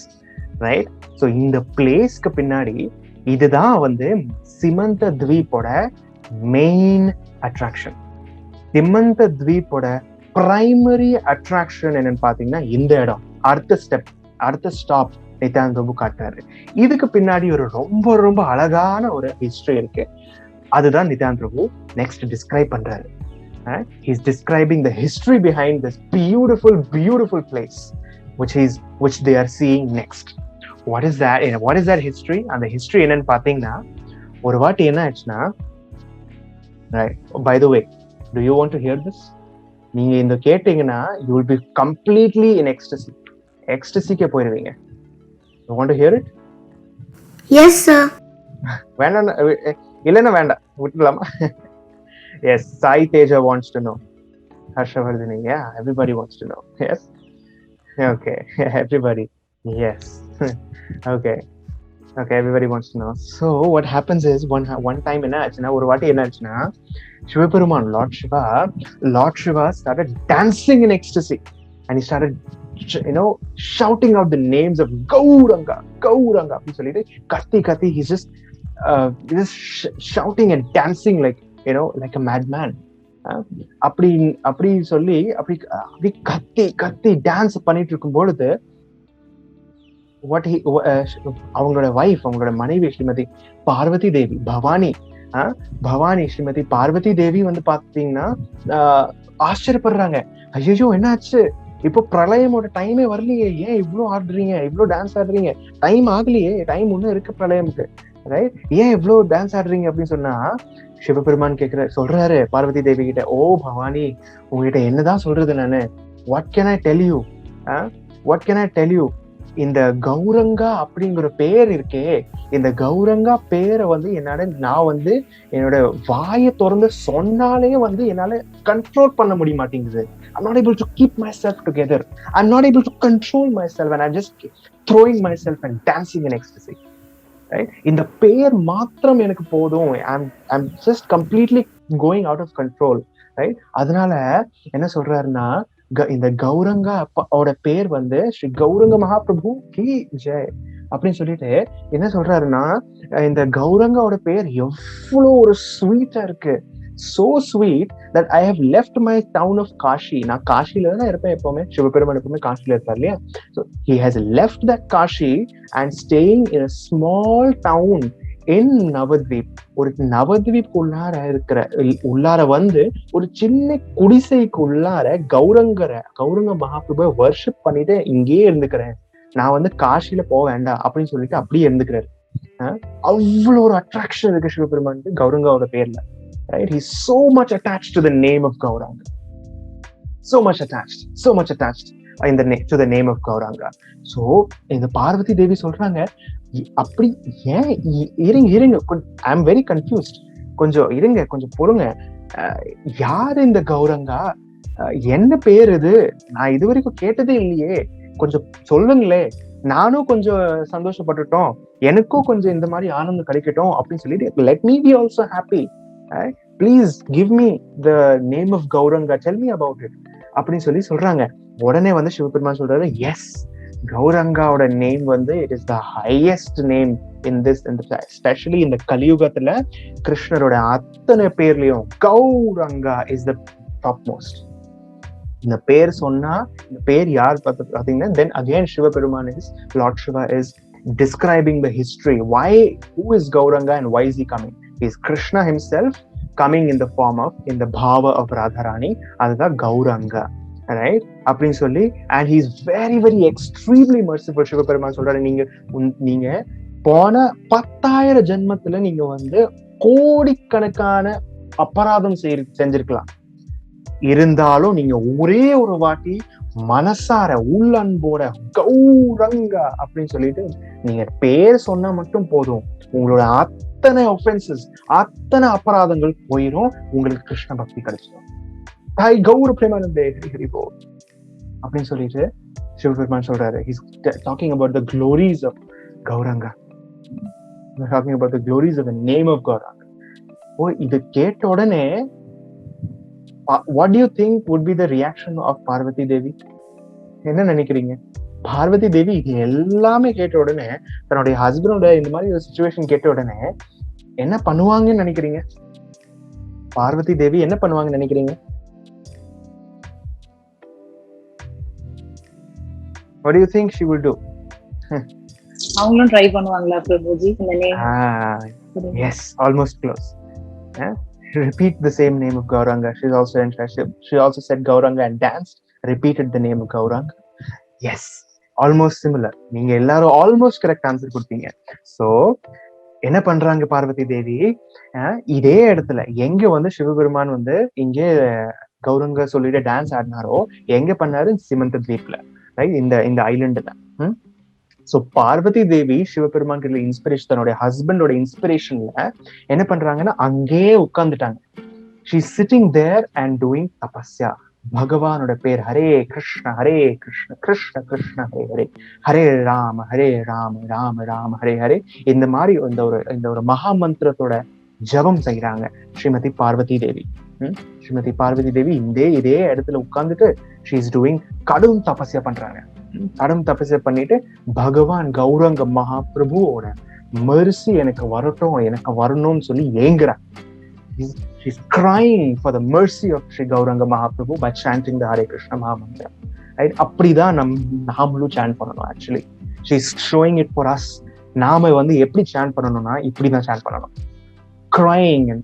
ரைட்? ஸோ இந்த பிளேஸ்க்கு பின்னாடி இதுதான் வந்து சிமந்த த்வீப்போட மெயின் அட்ராக்ஷன். சிமந்த த்வீப்போட பிரைமரி அட்ராக்ஷன் என்னன்னு பாத்தீங்கன்னா இந்த இடம். அடுத்த ஸ்டாப் நித்யானந்த பிரபு காட்டுறாரு. இதுக்கு பின்னாடி ஒரு ரொம்ப அழகான ஒரு ஹிஸ்டரி இருக்கு. அதுதான் நித்யானந்த பிரபு நெக்ஸ்ட் டிஸ்கிரைப் பண்றாரு. He's describing the history behind this beautiful place which they are seeing next. What is that history? And the history என்னன்னு பாத்தீங்கன்னா, ஒரு வாட்டி என்ன ஆச்சுன்னா, right, by the way, do you want to hear this? நீங்க இந்த கேட்டீங்கன்னா you will be completely in ecstasy. எக்ஸ்டசிக்கே போயிருவீங்க. You want to hear it? Yes, sir. வேண்டாம் இல்லைன்னா வேண்டாம் விட்டுலாமா? Yes, Sai Teja wants to know. Harshavardhani, yeah, everybody wants to know. Yes. Okay, everybody. Yes. Okay. Okay, everybody wants to know. So what happens is one time என்ன ஆச்சுன்னா, ஒரு வாட்டி என்ன ஆச்சுன்னா, Sivaperuman Lord Shiva started dancing in ecstasy, and he started shouting out the names of Gauranga அப்படி சொல்லிட்டு கத்தி he's just shouting and dancing like a madman. அப்படி சொல்லி அப்படி கத்தி டான்ஸ் பண்ணிட்டு இருக்கும் பொழுது அவங்களோட மனைவி ஸ்ரீமதி பார்வதி தேவி பவானி ஸ்ரீமதி பார்வதி தேவி வந்து பாத்தீங்கன்னா ஆச்சரியப்படுறாங்க. ஐயோ என்னாச்சு, இப்போ பிரளயமோட டைமே வரலையே, ஏன் இவ்வளவு ஆடுறீங்க, இவ்வளவு டான்ஸ் ஆடுறீங்க, டைம் ஆகலையே, டைம் ஒன்னும் இருக்கு பிரளயமுக்கு, ரைட், ஏன் இவ்வளவு டான்ஸ் ஆடுறீங்க அப்படின்னு சொன்னா, சிவபெருமான் சொல்றாரு பார்வதி தேவி கிட்ட, ஓ பவானி, உங்ககிட்ட என்னதான் சொல்றது நானு, what can I tell you, இந்த கௌரங்கா அப்படிங்கிற பேர் இருக்கே, இந்த கௌரங்கா பேரை வந்து நான் வந்து என்னோட வாயை திறந்து சொன்னாலே வந்து என்னால கண்ட்ரோல் பண்ண முடிய மாட்டேங்குது. I'm not able to keep myself together. I'm not able to control myself, and I'm just throwing myself and dancing in ecstasy. Right? இந்த பேர் மாத்திரம் எனக்கு போதும். I'm just completely going out of control. Right? அதனால என்ன சொல்றாருன்னா, இந்த கௌரங்கா அப்பாவோட பேர் வந்து ஸ்ரீ கௌரங்க மகாபிரபு கி ஜெய் அப்படின்னு சொல்லிட்டு என்ன சொல்றாருன்னா, இந்த கௌரங்காவோட பேர் எவ்வளவு ஒரு ஸ்வீட்டா இருக்கு, so sweet that I have left my town of Kashi. நான் காஷில தான் இருப்பேன் எப்பவுமே, சிவபெருமான் எப்பவுமே காஷில இருப்பார் இல்லையா. So he has left that Kashi and staying in a small town in நவத்வீப். ஒரு நவத்வீப் உள்ளார வந்து ஒரு சின்ன குடிசைக்கு உள்ளார கௌரங்க மகாபிரபு வர்ஷிப் பண்ணிட்டு இங்கேயே இருந்துக்கிறேன், நான் வந்து காஷில போக வேண்டாம் அப்படின்னு சொல்லிட்டு அப்படியே இருந்துக்கிறாரு. அவ்வளவு ஒரு அட்ராக்ஷன் இருக்கு சிவபெருமானுக்கு கௌரங்காவோட பேர்ல. Right? He's so much attached to the name of Gauranga. So much attached to the name of Gauranga. So இந்த பார்வதி தேவி சொல்றாங்க, அப்படி ஏன் இருங்க, I am very confused, கொஞ்சம் பொறுங்க, யாரு இந்த கௌரங்கா, என்ன பேர் இது, நான் இது வரைக்கும் கேட்டதே இல்லையே, கொஞ்சம் சொல்லுங்களே, நானும் கொஞ்சம் சந்தோஷப்பட்டுட்டோம், எனக்கும் கொஞ்சம் இந்த மாதிரி ஆனந்தம் கிடைக்கட்டும் அப்படின்னு சொல்லிட்டு, let me be also happy. Please give me the name of Gauranga, tell me about it அப்படின்னு சொல்றாங்க. உடனே வந்து சிவபெருமான் சொல்றாரு, எஸ், கௌரங்காவோட நேம் வந்து it is the highest name in this, especially இந்த கலியுகத்துல கிருஷ்ணரோட அத்தனை பேர்லயும் கௌரங்கா is the topmost. இந்த பேர் சொன்னா, இந்த பேர் யார் பாத்தீங்கன்னா, then again Sivaperuman Lord Shiva is describing the history, who is Gauranga and why is he coming. Is Krishna himself coming in the form of, in the bhava of Radharani, அதுதான் Gauranga, right? அப்படின்னு சொல்லி, and he is very very extremely merciful. Sivaperuman சொல்றாரு, நீங்க போன 10,000 ஜென்மத்துல நீங்க வந்து கோடிக்கணக்கான அபராதம் செஞ்சிருக்கலாம், இருந்தாலும் நீங்க ஒரே ஒரு வாட்டி மனசார உள்ளன்போட கௌரங்கா அப்படின்னு சொல்லிட்டு நீங்க பேர் சொன்னா மட்டும் போதும், உங்களோட அத்தனை ஒஃபென்சஸ், அத்தனை அபராதங்கள் போயிடும், உங்களுக்கு கிருஷ்ண பக்தி கிடைச்சிடும். தாய் கௌர பிரேமானந்தே ஹரிஹோ அப்படின்னு சொல்லிட்டு சிவபெருமான் சொல்றாரு. He's talking about the glories of Gauranga. He's talking about the glories of the name of Gauranga. ஓ, இது கேட்ட உடனே what do you think would be the reaction of Parvati Devi? என்ன நினைக்கிறீங்க? பார்வதி தேவி இது எல்லாமே கேட்ட உடனே, தன்னுடைய ஹஸ்பண்டோட இந்த மாதிரி ஒரு சிச்சுவேஷன் கேட்ட உடனே என்ன பண்ணுவாங்கன்னு நினைக்கிறீங்க? பார்வதி தேவி என்ன பண்ணுவாங்கன்னு நினைக்கிறீங்க? What do you think she will do? அவங்களும் ட்ரை பண்ணுவாங்களா பிரபுஜி இந்த name? Yes, almost close. Repeat the same name of Gauranga. She also said Gauranga and danced, repeated the name of Gauranga. Yes, almost similar. நீங்க எல்லாரும் almost correct answer கொடுத்தீங்க. So என்ன பண்றாங்க பார்வதி தேவி, இதே இடத்துல எங்க வந்து சிவபெருமான் வந்து இங்கே கௌரங்க சொல்லிட்டு டான்ஸ் ஆடினாரோ, எங்க பண்ணாரு? சிமந்த தீப்ல, ரைட், இந்த ஐலண்டுல. சோ பார்வதி தேவி சிவபெருமான் கிட்ட இன்ஸ்பிரேஷன், தன்னுடைய ஹஸ்பண்டோட இன்ஸ்பிரேஷன்ல என்ன பண்றாங்கன்னா அங்கேயே உட்கார்ந்துட்டாங்க. She sitting there and doing tapasya. பகவானோட பேர் ஹரே கிருஷ்ண கிருஷ்ண கிருஷ்ண ஹரே ஹரே, ஹரே ராம ராம ராம ஹரே ஹரே, இந்த மாதிரி இந்த ஒரு மகா மந்திரத்தோட ஜபம் செய்யறாங்க ஸ்ரீமதி பார்வதி தேவி. ஸ்ரீமதி பார்வதி தேவி இதே இடத்துல உட்கார்ந்துட்டு ஷீ இஸ் டூயிங் கடும் தபஸ்யா பண்றாங்க. கடும் தபஸ்யா பண்ணிட்டு பகவான் கௌரங்க மகாபிரபுவோட மெர்சி எனக்கு வரணும்னு சொல்லி ஏங்குறாங்க. She's crying for the mercy of Sri Gauranga Mahaprabhu by chanting the Hare Krishna Mahamantra. Right? அப்படிதான் நாமளும் chant பண்ணணும். Actually, she's showing it for us. நாம எப்படி chant பண்ணணும்னா இப்படிதான் chant பண்ணணும். Crying and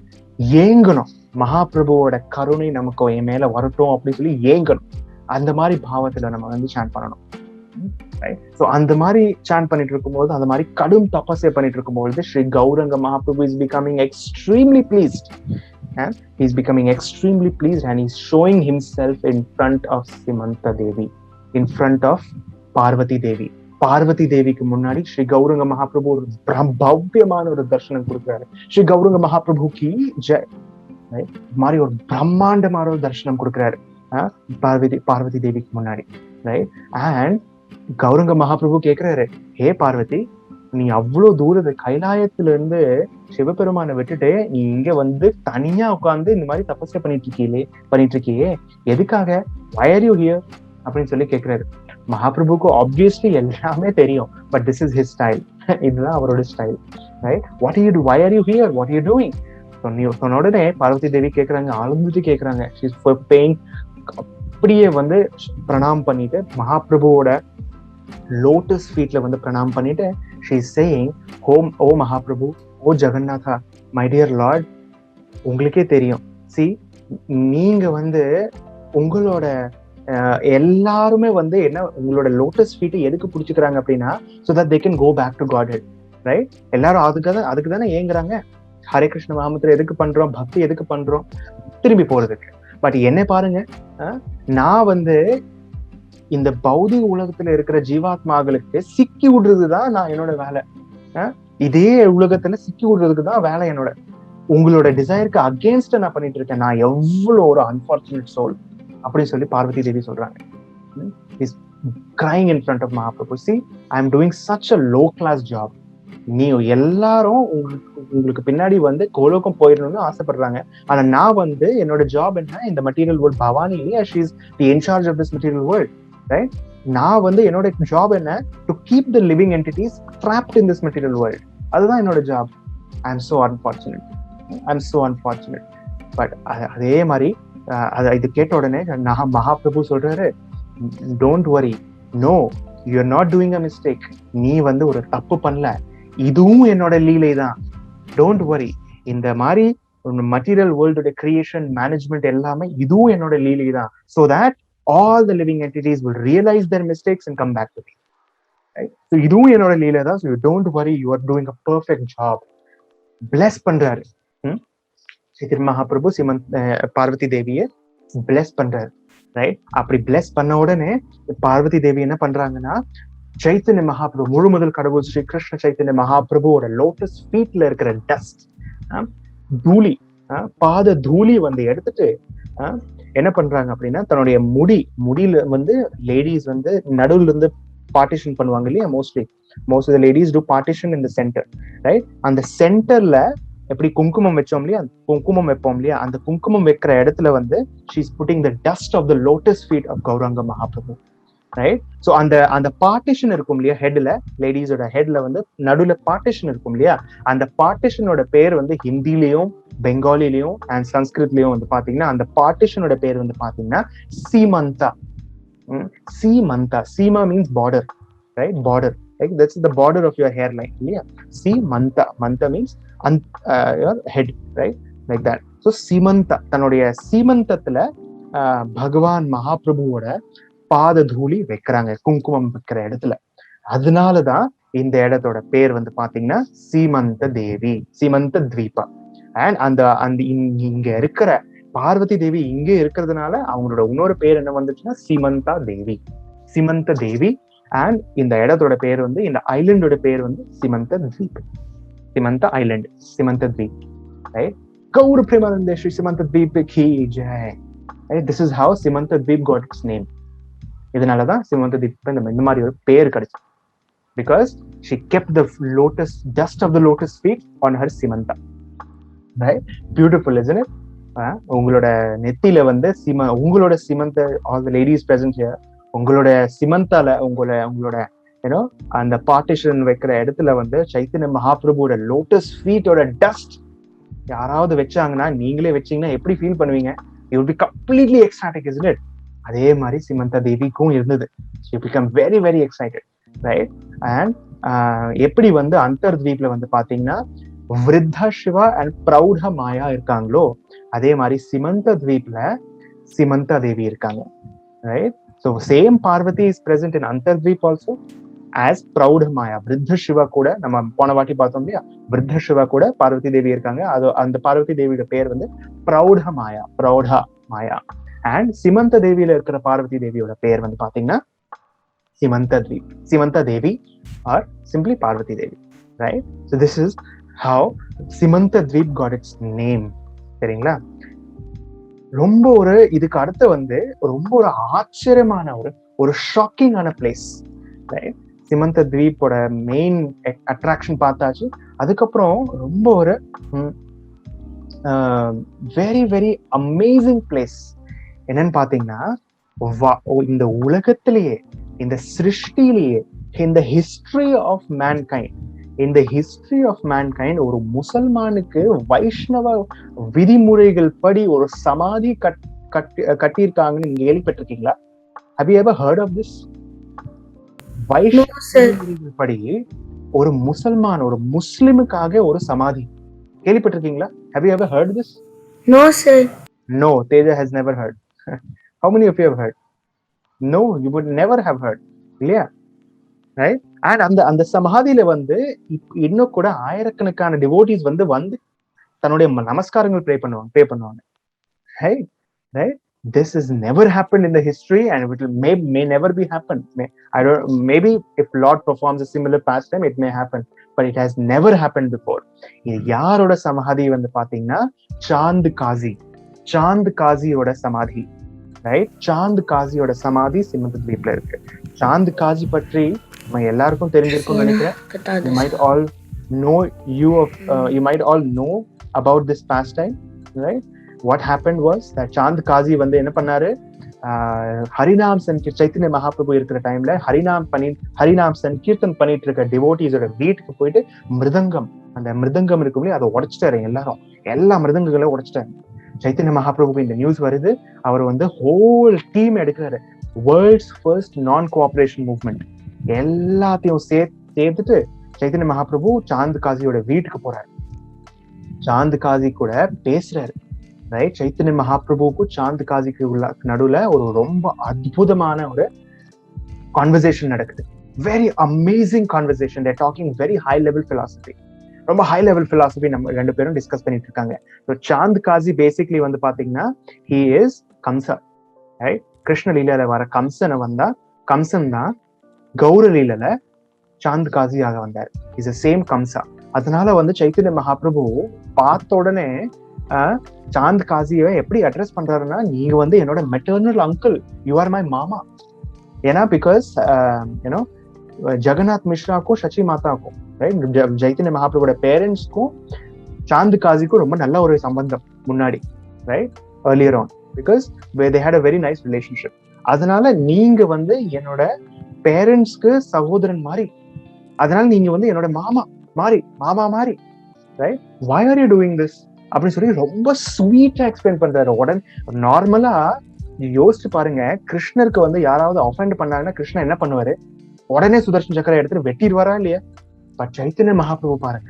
ஏங்கணும். மகாபிரபுவோட கருணை நமக்கு என் மேல வரட்டும் அப்படின்னு சொல்லி ஏங்கணும். அந்த மாதிரி பாவத்துல நம்ம chant பண்ணணும். So அந்த மாதிரி சாண்ட் பண்ணிட்டு இருக்கும்போது, அந்த மாதிரி கடும் தபஸ்யா பண்ணிட்டு இருக்கும்போது Sri Gauranga Mahaprabhu is becoming extremely pleased. And he's becoming extremely pleased and he's showing himself in front of Simanta Devi, in front of Parvati தேவி. பார்வதி தேவிக்கு முன்னாடி ஸ்ரீ கௌரங்க மகாபிரபு ஒரு பவ்யமான ஒரு தர்சனம் கொடுக்குறாரு. ஸ்ரீ கௌரங்க மகாபிரபு கி ஜெய். மாதிரி ஒரு பிரம்மாண்டமான ஒரு தர்சனம் கொடுக்குறாரு பார்வதி தேவிக்கு முன்னாடி. ரைட்? அண்ட் கௌரங்க மகாபிரபு கேக்குறாரு, ஹே பார்வதி, நீ அவ்வளவு தூரத்து கைலாயத்துல இருந்து சிவபெருமானை விட்டுட்டு நீ இங்க தனியா உட்கார்ந்து இந்த மாதிரி தபஸ்யா பண்ணிட்டு இருக்கியே, எதுக்காக? why are you here அப்படின்னு சொல்லி கேக்குறாரு. மகாபிரபுக்கு ஆப்வியஸ்லி எல்லாமே தெரியும், but this is his style. இதுதான் அவரோட style. Right? What you to, why are you here, what are you doing? சொன்ன உடனே பார்வதி தேவி கேக்குறாங்க, ஆழ்ந்துட்டு கேக்குறாங்க. she's paying, அப்படியே பிரணாம் பண்ணிட்டு மகாபிரபுவோட லோட்டஸ் ஃபீட்ல பிரணாம் பண்ணிட்டு she is saying, oh Mahaprabhu, oh Jagannatha, my dear Lord, உங்களுக்கே தெரியும், see, நீங்க உங்களோட எல்லாருமே என்ன உங்களோட லோட்டஸ் ஃபீட்டை எதுக்கு பிடிச்சுக்கிறாங்க அப்படின்னா so that they can go back to Godhead. Right? எல்லாரும் அதுக்கு தானே ஏங்குறாங்க. ஹரே கிருஷ்ண மகாமந்திரம் எதுக்கு பண்றோம், பக்தி எதுக்கு பண்றோம்? திரும்பி போறதுக்கு. பட் என்ன பாருங்க, நான் இந்த பௌதிக உலகத்துல இருக்கிற ஜீவாத்மாக்களுக்கு சிக்கி விடுறதுதான் நான் என்னோட வேலை. இதே உலகத்துல சிக்கி விடுறதுக்கு தான் வேலை என்னோட. உங்களோட டிசைருக்கு அகேன்ஸ்ட் நான் பண்ணிட்டு இருக்கேன். நான் எவ்வளவு ஒரு அன்பார்ச்சுனேட் சோல் அப்படின்னு சொல்லி பார்வதி தேவி சொல்றாங்க. He's crying in front of Mahaprabhu. See, I am doing such a low class job. நீ எல்லாரும் உங்களுக்கு பின்னாடி கோலோகம் போயிடணும்னு ஆசைப்படுறாங்க. ஆனா நான் என்னோட ஜாப் என்ன, இந்த material world Bhavani, she is the in charge of this material world. Right? நான் என்னோட ஜாப் என்ன, to keep the living entities trapped in this material world. அதுதான் என்னோட job. I am so unfortunate. But அதே மாதிரி இது கேட்ட உடனே மகாபிரபு சொல்றாரு, don't worry, no, you are not doing a mistake. நீ ஒரு தப்பு பண்ணல, இதுவும் என்னோட லீலை தான். டோன்ட் வரி, இந்த மாதிரி மெட்டீரியல் வேர்ல்டோட கிரியேஷன் மேனேஜ்மெண்ட் எல்லாமே இதுவும் என்னோட லீலை தான். So that all the living entities will realize their mistakes and come back to me. Right? So இதுவும் என்னோட லீலை தான். So you don't worry, you are doing a perfect job. Bless பண்றாரு. ஸ்ரீ மகாபிரபு பார்வதி தேவியை plus பண்றாரு. ரைட்? அப்படி பிளஸ் பண்ண உடனே பார்வதி தேவி என்ன பண்றாங்கன்னா, சைத்தன்ய மகாபிரபு, முழு முதல் கடவுள் ஸ்ரீ கிருஷ்ண சைத்தன்ய மகாபிரபுவோட லோட்டஸ் ஃபீட்ல இருக்கிற டஸ்ட், தூளி, பாத தூளி எடுத்துட்டு என்ன பண்றாங்க அப்படின்னா, தன்னுடைய முடியில லேடிஸ் நடுவுல இருந்து பார்ட்டிஷன் பண்ணுவாங்க இல்லையா, most of the ladies do partition in the centre. Right? அந்த சென்டர்ல எப்படி குங்குமம் வச்சோம் இல்லையா, குங்குமம் வைப்போம் இல்லையா, அந்த குங்குமம் வைக்கிற இடத்துல she is putting the dust of the lotus feet of Gauranga Mahaprabhu. Right? So அந்த பார்ட்டிஷன் இருக்கும் இல்லையா, ஹெட்ல, லேடிஸோட ஹெட்ல நடுவுல பார்ட்டிஷன் இருக்கும் இல்லையா, அந்த பார்ட்டிஷனோட பேர் ஹிந்திலையும் பெங்காலிலையும் அண்ட் சன்ஸ்கிருத்லயும் பாத்தீங்கன்னா, அந்த பார்ட்டிஷனோட பேர் பாத்தீங்கன்னா Seemanta. Seemanta, Seema means border. Right? Border. Like that's the border of your hairline. Yeah. Simanta. Manta means your head, right? Like that. So Simanta, தன்னுடைய சீமந்தத்துல பகவான் மகாபிரபுவோட பாத தூளி வைக்கிறாங்க, குங்குமம் வைக்கிற இடத்துல. அதனாலதான் இந்த இடத்தோட பேர் பாத்தீங்கன்னா சீமந்த தேவி, சீமந்த தீபா. அண்ட் அந்த இங்க இருக்கிற பார்வதி தேவி இங்க இருக்கிறதுனால அவங்களோட இன்னொரு பேர் என்ன வந்துச்சுன்னா சீமந்தா தேவி, சீமந்த தேவி. அண்ட் இந்த இடத்தோட பேர் வந்து, இந்த ஐலண்டோட பேர் வந்து சிமந்த த்வீப், சிமந்த ஐலண்ட், சிமந்த த்வீப். ரைட்? கௌர பிரேமானந்த ஸ்ரீ சிமந்த த்வீப் கி ஜெய். Right? This is how Simanta Dwip got its name. இதனாலதான் சிமந்த த்வீப் இந்த மாதிரி ஒரு பேர் கிடைச்சு. Because she kept the lotus dust of the lotus feet on her simanta. Right? Beautiful, isn't it? உங்களோட நெத்தியில வந்து உங்களோட சிமந்த, all the ladies present here, உங்களோட சிமந்தால உங்களோட யூனோ அந்த பார்ட்டிஷன் வைக்கிற இடத்துல வந்து சைத்தன்ய மகாபிரபுவோட லோட்டஸ் ஃபீட்டோட டஸ்ட் யாராவது வச்சாங்கன்னா, நீங்களே வச்சீங்கன்னா எப்படி ஃபீல் பண்ணுவீங்க? You will be completely ecstatic, isn't it? அதே மாதிரி சிமந்தா தேவிக்கும் இருந்தது. She became very very excited. Right? And எப்படி வந்து அந்தர்த்வீப்ல வந்து பாத்தீங்கன்னா விருத்தா சிவா அண்ட் பிரௌட மாயா இருக்காங்களோ, அதே மாதிரி சிமந்த த்வீப்ல சிமந்தா தேவி இருக்காங்க. Right? So same Parvati is present in Antardwip also as Prauda Maya. Vriddha Shiva கூட நம்ம போன வாட்டி பார்த்தோம் இல்லையா, விருத்த சிவா கூட பார்வதி தேவி இருக்காங்க. அது அந்த பார்வதி தேவியோட பேர் வந்து பிரௌட மாயா, பிரௌடா மாயா. அண்ட் சிமந்த தேவியில இருக்கிற பார்வதி தேவியோட பேர் வந்து பாத்தீங்கன்னா Simanta Dweep, Simanta Devi, or simply Parvati Devi, right? So this is how Simanta Dweep got its name. சரிங்களா? ரொம்ப ஒரு இதுக்கு அடுத்து வந்து ரொம்ப ஒரு ஆச்சரியமான ஒரு ஷாக்கிங்கான பிளேஸ். ரைட்? சிமந்த த்வீப்போட மெயின் அட்ராக்ஷன் பார்த்தாச்சு. அதுக்கப்புறம் ரொம்ப ஒரு வெரி வெரி அமேசிங் பிளேஸ் என்னன்னு பாத்தீங்கன்னா, இந்த உலகத்திலேயே, இந்த சிருஷ்டிலேயே, இந்த ஹிஸ்டரி ஆஃப் மேன்கைண்ட், இந்த ஹிஸ்டரி ஆஃப் மேன்கைண்ட் ஒரு முசல்மானுக்கு வைஷ்ணவ விதிமுறைகள் படி ஒரு சமாதி கட்டியிருக்காங்கன்னு நீங்க கேள்விப்பட்டிருக்கீங்களா? Have you ever heard of this? வைஷ்ணவ விதிமுறைகள் படி ஒரு முசல்மான், ஒரு முஸ்லிமுக்காக ஒரு சமாதி கேள்விப்பட்டிருக்கீங்களா? Have you ever heard this? No, sir. No, Teja has never heard. How many of you have heard? No, you would never have heard. இல்லையா? ரைட்? அண்ட் அந்த சமாதியில வந்து இன்னும் கூட ஆயிரக்கணக்கான டிவோட்டிஸ் வந்து தன்னுடைய நமஸ்காரங்கள் பே பண்ணுவாங்க. Right? Right? This has never happened in the history and it may never be happen. Maybe if Lord performs a similar pastime, it may happen, but it has never happened before. இது யாரோட சமாதி வந்து பாத்தீங்கன்னா சாந்த் காசியோட சமாதி. Right? Chand காசியோட சமாதி சிமந்த த்வீப்ல இருக்கு. சாந்த் காசி பற்றி நம்ம எல்லாருக்கும் தெரிஞ்சிருக்கும்னு நினைக்கிறேன். You might all know about this pastime, right? What happened was that Chand Kashi வந்து என்ன பண்ணாரு, ஹரிநாம் சைத்தன்ய மகாபிரபு இருக்கிற டைம்ல ஹரிநாம் சங்கீர்த்தன் பண்ணிட்டு இருக்க டிவோட்டிஸோட வீட்டுக்கு போயிட்டு அந்த மிருதங்கம் இருக்கும் இல்லையா, அதை உடைச்சிட்டாரு. எல்லா மிருதங்கங்களையும் உடைச்சிட்டாரு. சைத்தன்ய மகாபிரபுக்கு இந்த நியூஸ் வருது. அவர் வந்து ஹோல் டீம் எடுக்கிறாரு. வேர்ல்ட்ஸ் ஃபர்ஸ்ட் நான் கோஆபரேஷன் மூவ்மெண்ட் எல்லாத்தையும் சேர்த்துட்டு சைத்தன்ய மகாபிரபு சாந்த் காசியோட வீட்டுக்கு போறாரு. சாந்த் காசி கூட பேசுறாரு. ரைட்? சைத்தன்ய மகாபிரபுக்கும் சாந்த் காசிக்கு உள்ள நடுவுல ஒரு ரொம்ப அற்புதமான ஒரு கான்வர்சேஷன் நடக்குது. Very amazing conversation. They're talking very high level philosophy. ரொம்ப ஹை லெவல் பிலாசபி நம்ம ரெண்டு பேரும் டிஸ்கஸ் பண்ணிட்டு இருக்காங்க. சாந்த் காசி பேசிக்லி வந்து பாத்தீங்கன்னா he is Kamsa. Right? Krishna லீலையில வர கம்சன் தான் கௌர லீலையில சாந்த் காசியாக வந்தார். Is same Kamsa. அதனால வந்து சைத்தன்ய மகாபிரபு பார்த்த உடனே சாந்த் காசியை எப்படி அட்ரஸ் பண்றாருன்னா, நீங்க வந்து என்னோட maternal uncle, you are my மாமா. ஏன்னா பிகாஸ் யூனோ ஜெகநாத் மிஸ்ராக்கும் சச்சி மாதாக்கும், ரைட், சைத்தன்ய மகாபிரபுவோட பேரண்ட்ஸ்க்கும் சாந்த் காசிக்கும் ரொம்ப நல்ல ஒரு சம்பந்தம் முன்னாடி, right, earlier on, because they had a very nice relationship. அதனால நீங்க வந்து என்னோட பேரண்ட்ஸ்க்கு சகோதரன் மாதிரி, அதனால நீங்க வந்து என்னோட மாமா மாதிரி, right, why are you doing this அப்படின்னு சொல்லி ரொம்ப ஸ்வீட்டா எக்ஸ்பிளைன் பண்றாரு. உடனே நார்மலா யோசிச்சு பாருங்க, கிருஷ்ணருக்கு வந்து யாராவது அஃபெண்ட் பண்ணாங்கன்னா கிருஷ்ணன் என்ன பண்ணுவாரு? உடனே சுதர்ஷன் சக்கரை எடுத்துட்டு வெட்டிடுவாரா இல்லையா? பட் சைத்தன்ய மகாபிரபு பாருங்க,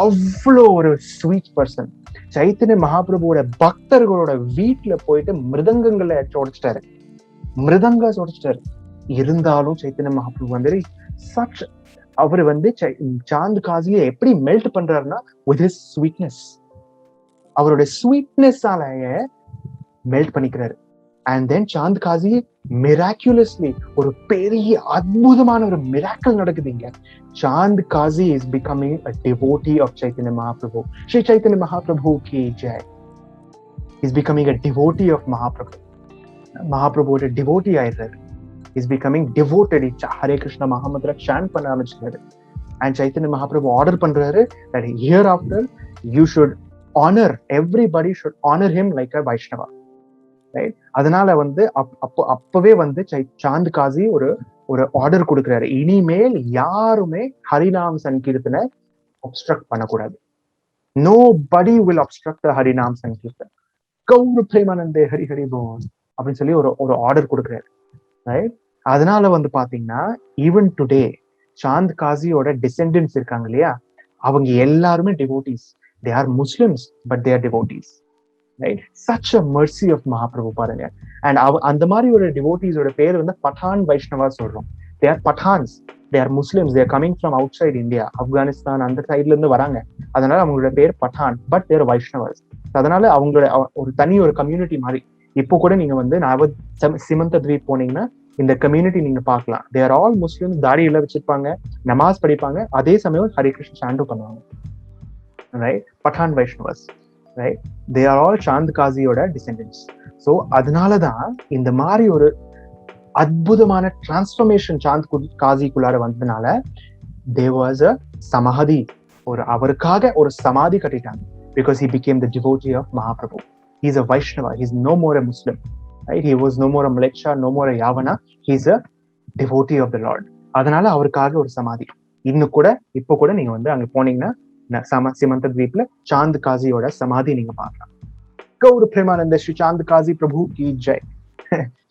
அவ்வளோ ஒரு ஸ்வீட் பர்சன். சைத்தன்ய மகாபிரபுவோட பக்தர்களோட வீட்டுல போயிட்டு மிருதங்கங்களை உடைச்சிட்டாரு. இருந்தாலும் சைத்தன்ய மகாபிரபு வந்து அவர் வந்து சாந்த் காசியை எப்படி மெல்ட் பண்றாருன்னா with his sweetness, அவருடைய ஸ்வீட்னஸாலேயே மெல்ட் பண்ணிக்கிறாரு. and then Chand Kazi miraculously ஒரு பெரிய அற்புதமான ஒரு மிராக்கிள் நடக்குதுங்க. Chand Kashi is becoming a devotee of Chaitanya Mahaprabhu. Shri Chaitanya Mahaprabhu ki jai. He's becoming a devotee of Mahaprabhu. Mahaprabhuவோட devotee ஆயிடுறாரு. He's becoming devoted. Hare Krishna Mahamantra chant பண்ண ஆரம்பிச்சிட்டாரு. And Chaitanya Mahaprabhu order பண்றாரு that hereafter you should honor, everybody should honor him like a Vaishnava. Right? அதனால வந்து அப்பவே வந்து சாந்த் காசி ஒரு order கொடுக்கிறாரு, இனிமேல் யாருமே ஹரிநாம் சங்கீர்த்தனை obstruct பண்ணக்கூடாது. Nobody will obstruct the Harinam Sankirtan. Gaura பிரேமானந்தே Hari Hari போல் அப்படின்னு சொல்லி ஒரு ஆர்டர் கொடுக்கிறாரு. ரைட்? அதனால வந்து பாத்தீங்கன்னா ஈவன் டுடே சாந்த் காசியோட டிசெண்டன்ஸ் இருக்காங்க இல்லையா, அவங்க எல்லாருமே devotees. They are Muslims but they are devotees. Right? Such a mercy of Mahaprabhu பாருங்க. And அந்த மாதிரி ஒரு டிவோட்டீஸோட பேர் வந்து பठान வைஷ்ணவா சொல்றோம். They are Pathans. They are Muslims. They are coming from outside India. Afghanistan அந்த சைட்ல இருந்து வராங்க. அதனால அவங்களோட பேர் பठान, but they are Vaishnavas. அதனால அவங்களோட ஒரு தனி ஒரு கம்யூனிட்டி மாதிரி. இப்போ கூட நீங்க வந்து சிமந்த த்வீப் போனீங்கன்னா இந்த கம்யூனிட்டி நீங்க பார்க்கலாம். They are all Muslims. தாடி எல்லாம் வச்சிருப்பாங்க, நமாஸ் படிப்பாங்க, அதே சமயம் ஹரே கிருஷ்ண சாண்டும் பண்ணுவாங்க. Right? Pathan Vaishnavas. Right? They are all Chand காசியோட descendants. So அதனாலதான் இந்த மாதிரி ஒரு அற்புதமான டிரான்ஸ்ஃபர்மேஷன் சாந்த் காசிக்குள்ளார வந்ததுனால there was a சமாதி, அவருக்காக ஒரு சமாதி கட்டிட்டாங்க. Because he became the devotee of Mahaprabhu. He is a Vaishnava. He is no more a Muslim. Right? He was no more a Mlecha, no more a Yavana. He is a devotee of the Lord. அதனால அவருக்காக ஒரு சமாதி. இப்போ கூட நீங்க வந்து அங்க போனீங்கன்னா சிமந்த த்வீப்ல சாந்த் காசியோட சமாதி நீங்க பார்க்கலாம். கௌர பிரேமானந்த ஸ்ரீ சாந்த் காசி பிரபு கி ஜெய்.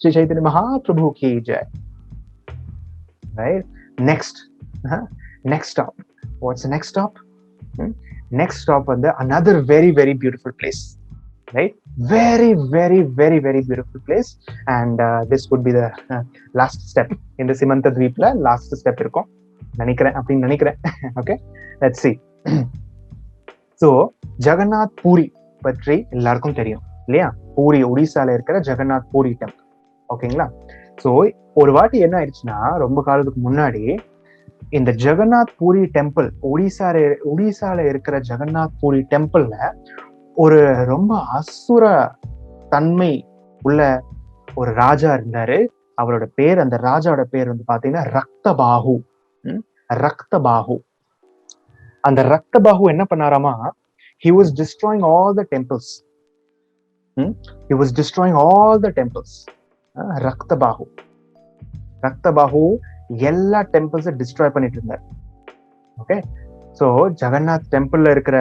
ஸ்ரீ சைத்தன்ய மகாபிரபு கி Jai. Right? Next stop. What's the next stop? Next stop வந்து another very very beautiful place. Right? Very very very very beautiful place. And this would be the last step in the சிமந்த த்வீப்ல last step இருக்கும் நினைக்கிறேன். Okay, let's see. So Jagannath puri பற்றி எல்லாருக்கும் தெரியும் இல்லையா? பூரி, ஒடிசால இருக்கிற Jagannath puri temple. ஓகேங்களா? So ஒரு வாட்டி என்ன ஆயிடுச்சுன்னா, ரொம்ப காலத்துக்கு முன்னாடி இந்த ஜெகநாத் பூரி டெம்பிள், ஒடிசால இருக்கிற ஜெகநாத் பூரி டெம்பிள்ல ஒரு ரொம்ப அசுர தன்மை உள்ள ஒரு ராஜா இருந்தாரு. அவரோட பேர், அந்த ராஜாவோட பேர் வந்து பாத்தீங்கன்னா ரக்தபாகு. ரக்தபாகு. அந்த ரக்தபாகு என்ன பண்ணாராமா, he was destroying all the temples. He was destroying all the temples. ரக்தபாகு எல்லா டெம்பிள்ஸை டிஸ்ட்ராய் பண்ணிட்டு இருந்தார். ஓகே, சோ ஜெகநாத் டெம்பிள்ல இருக்கிற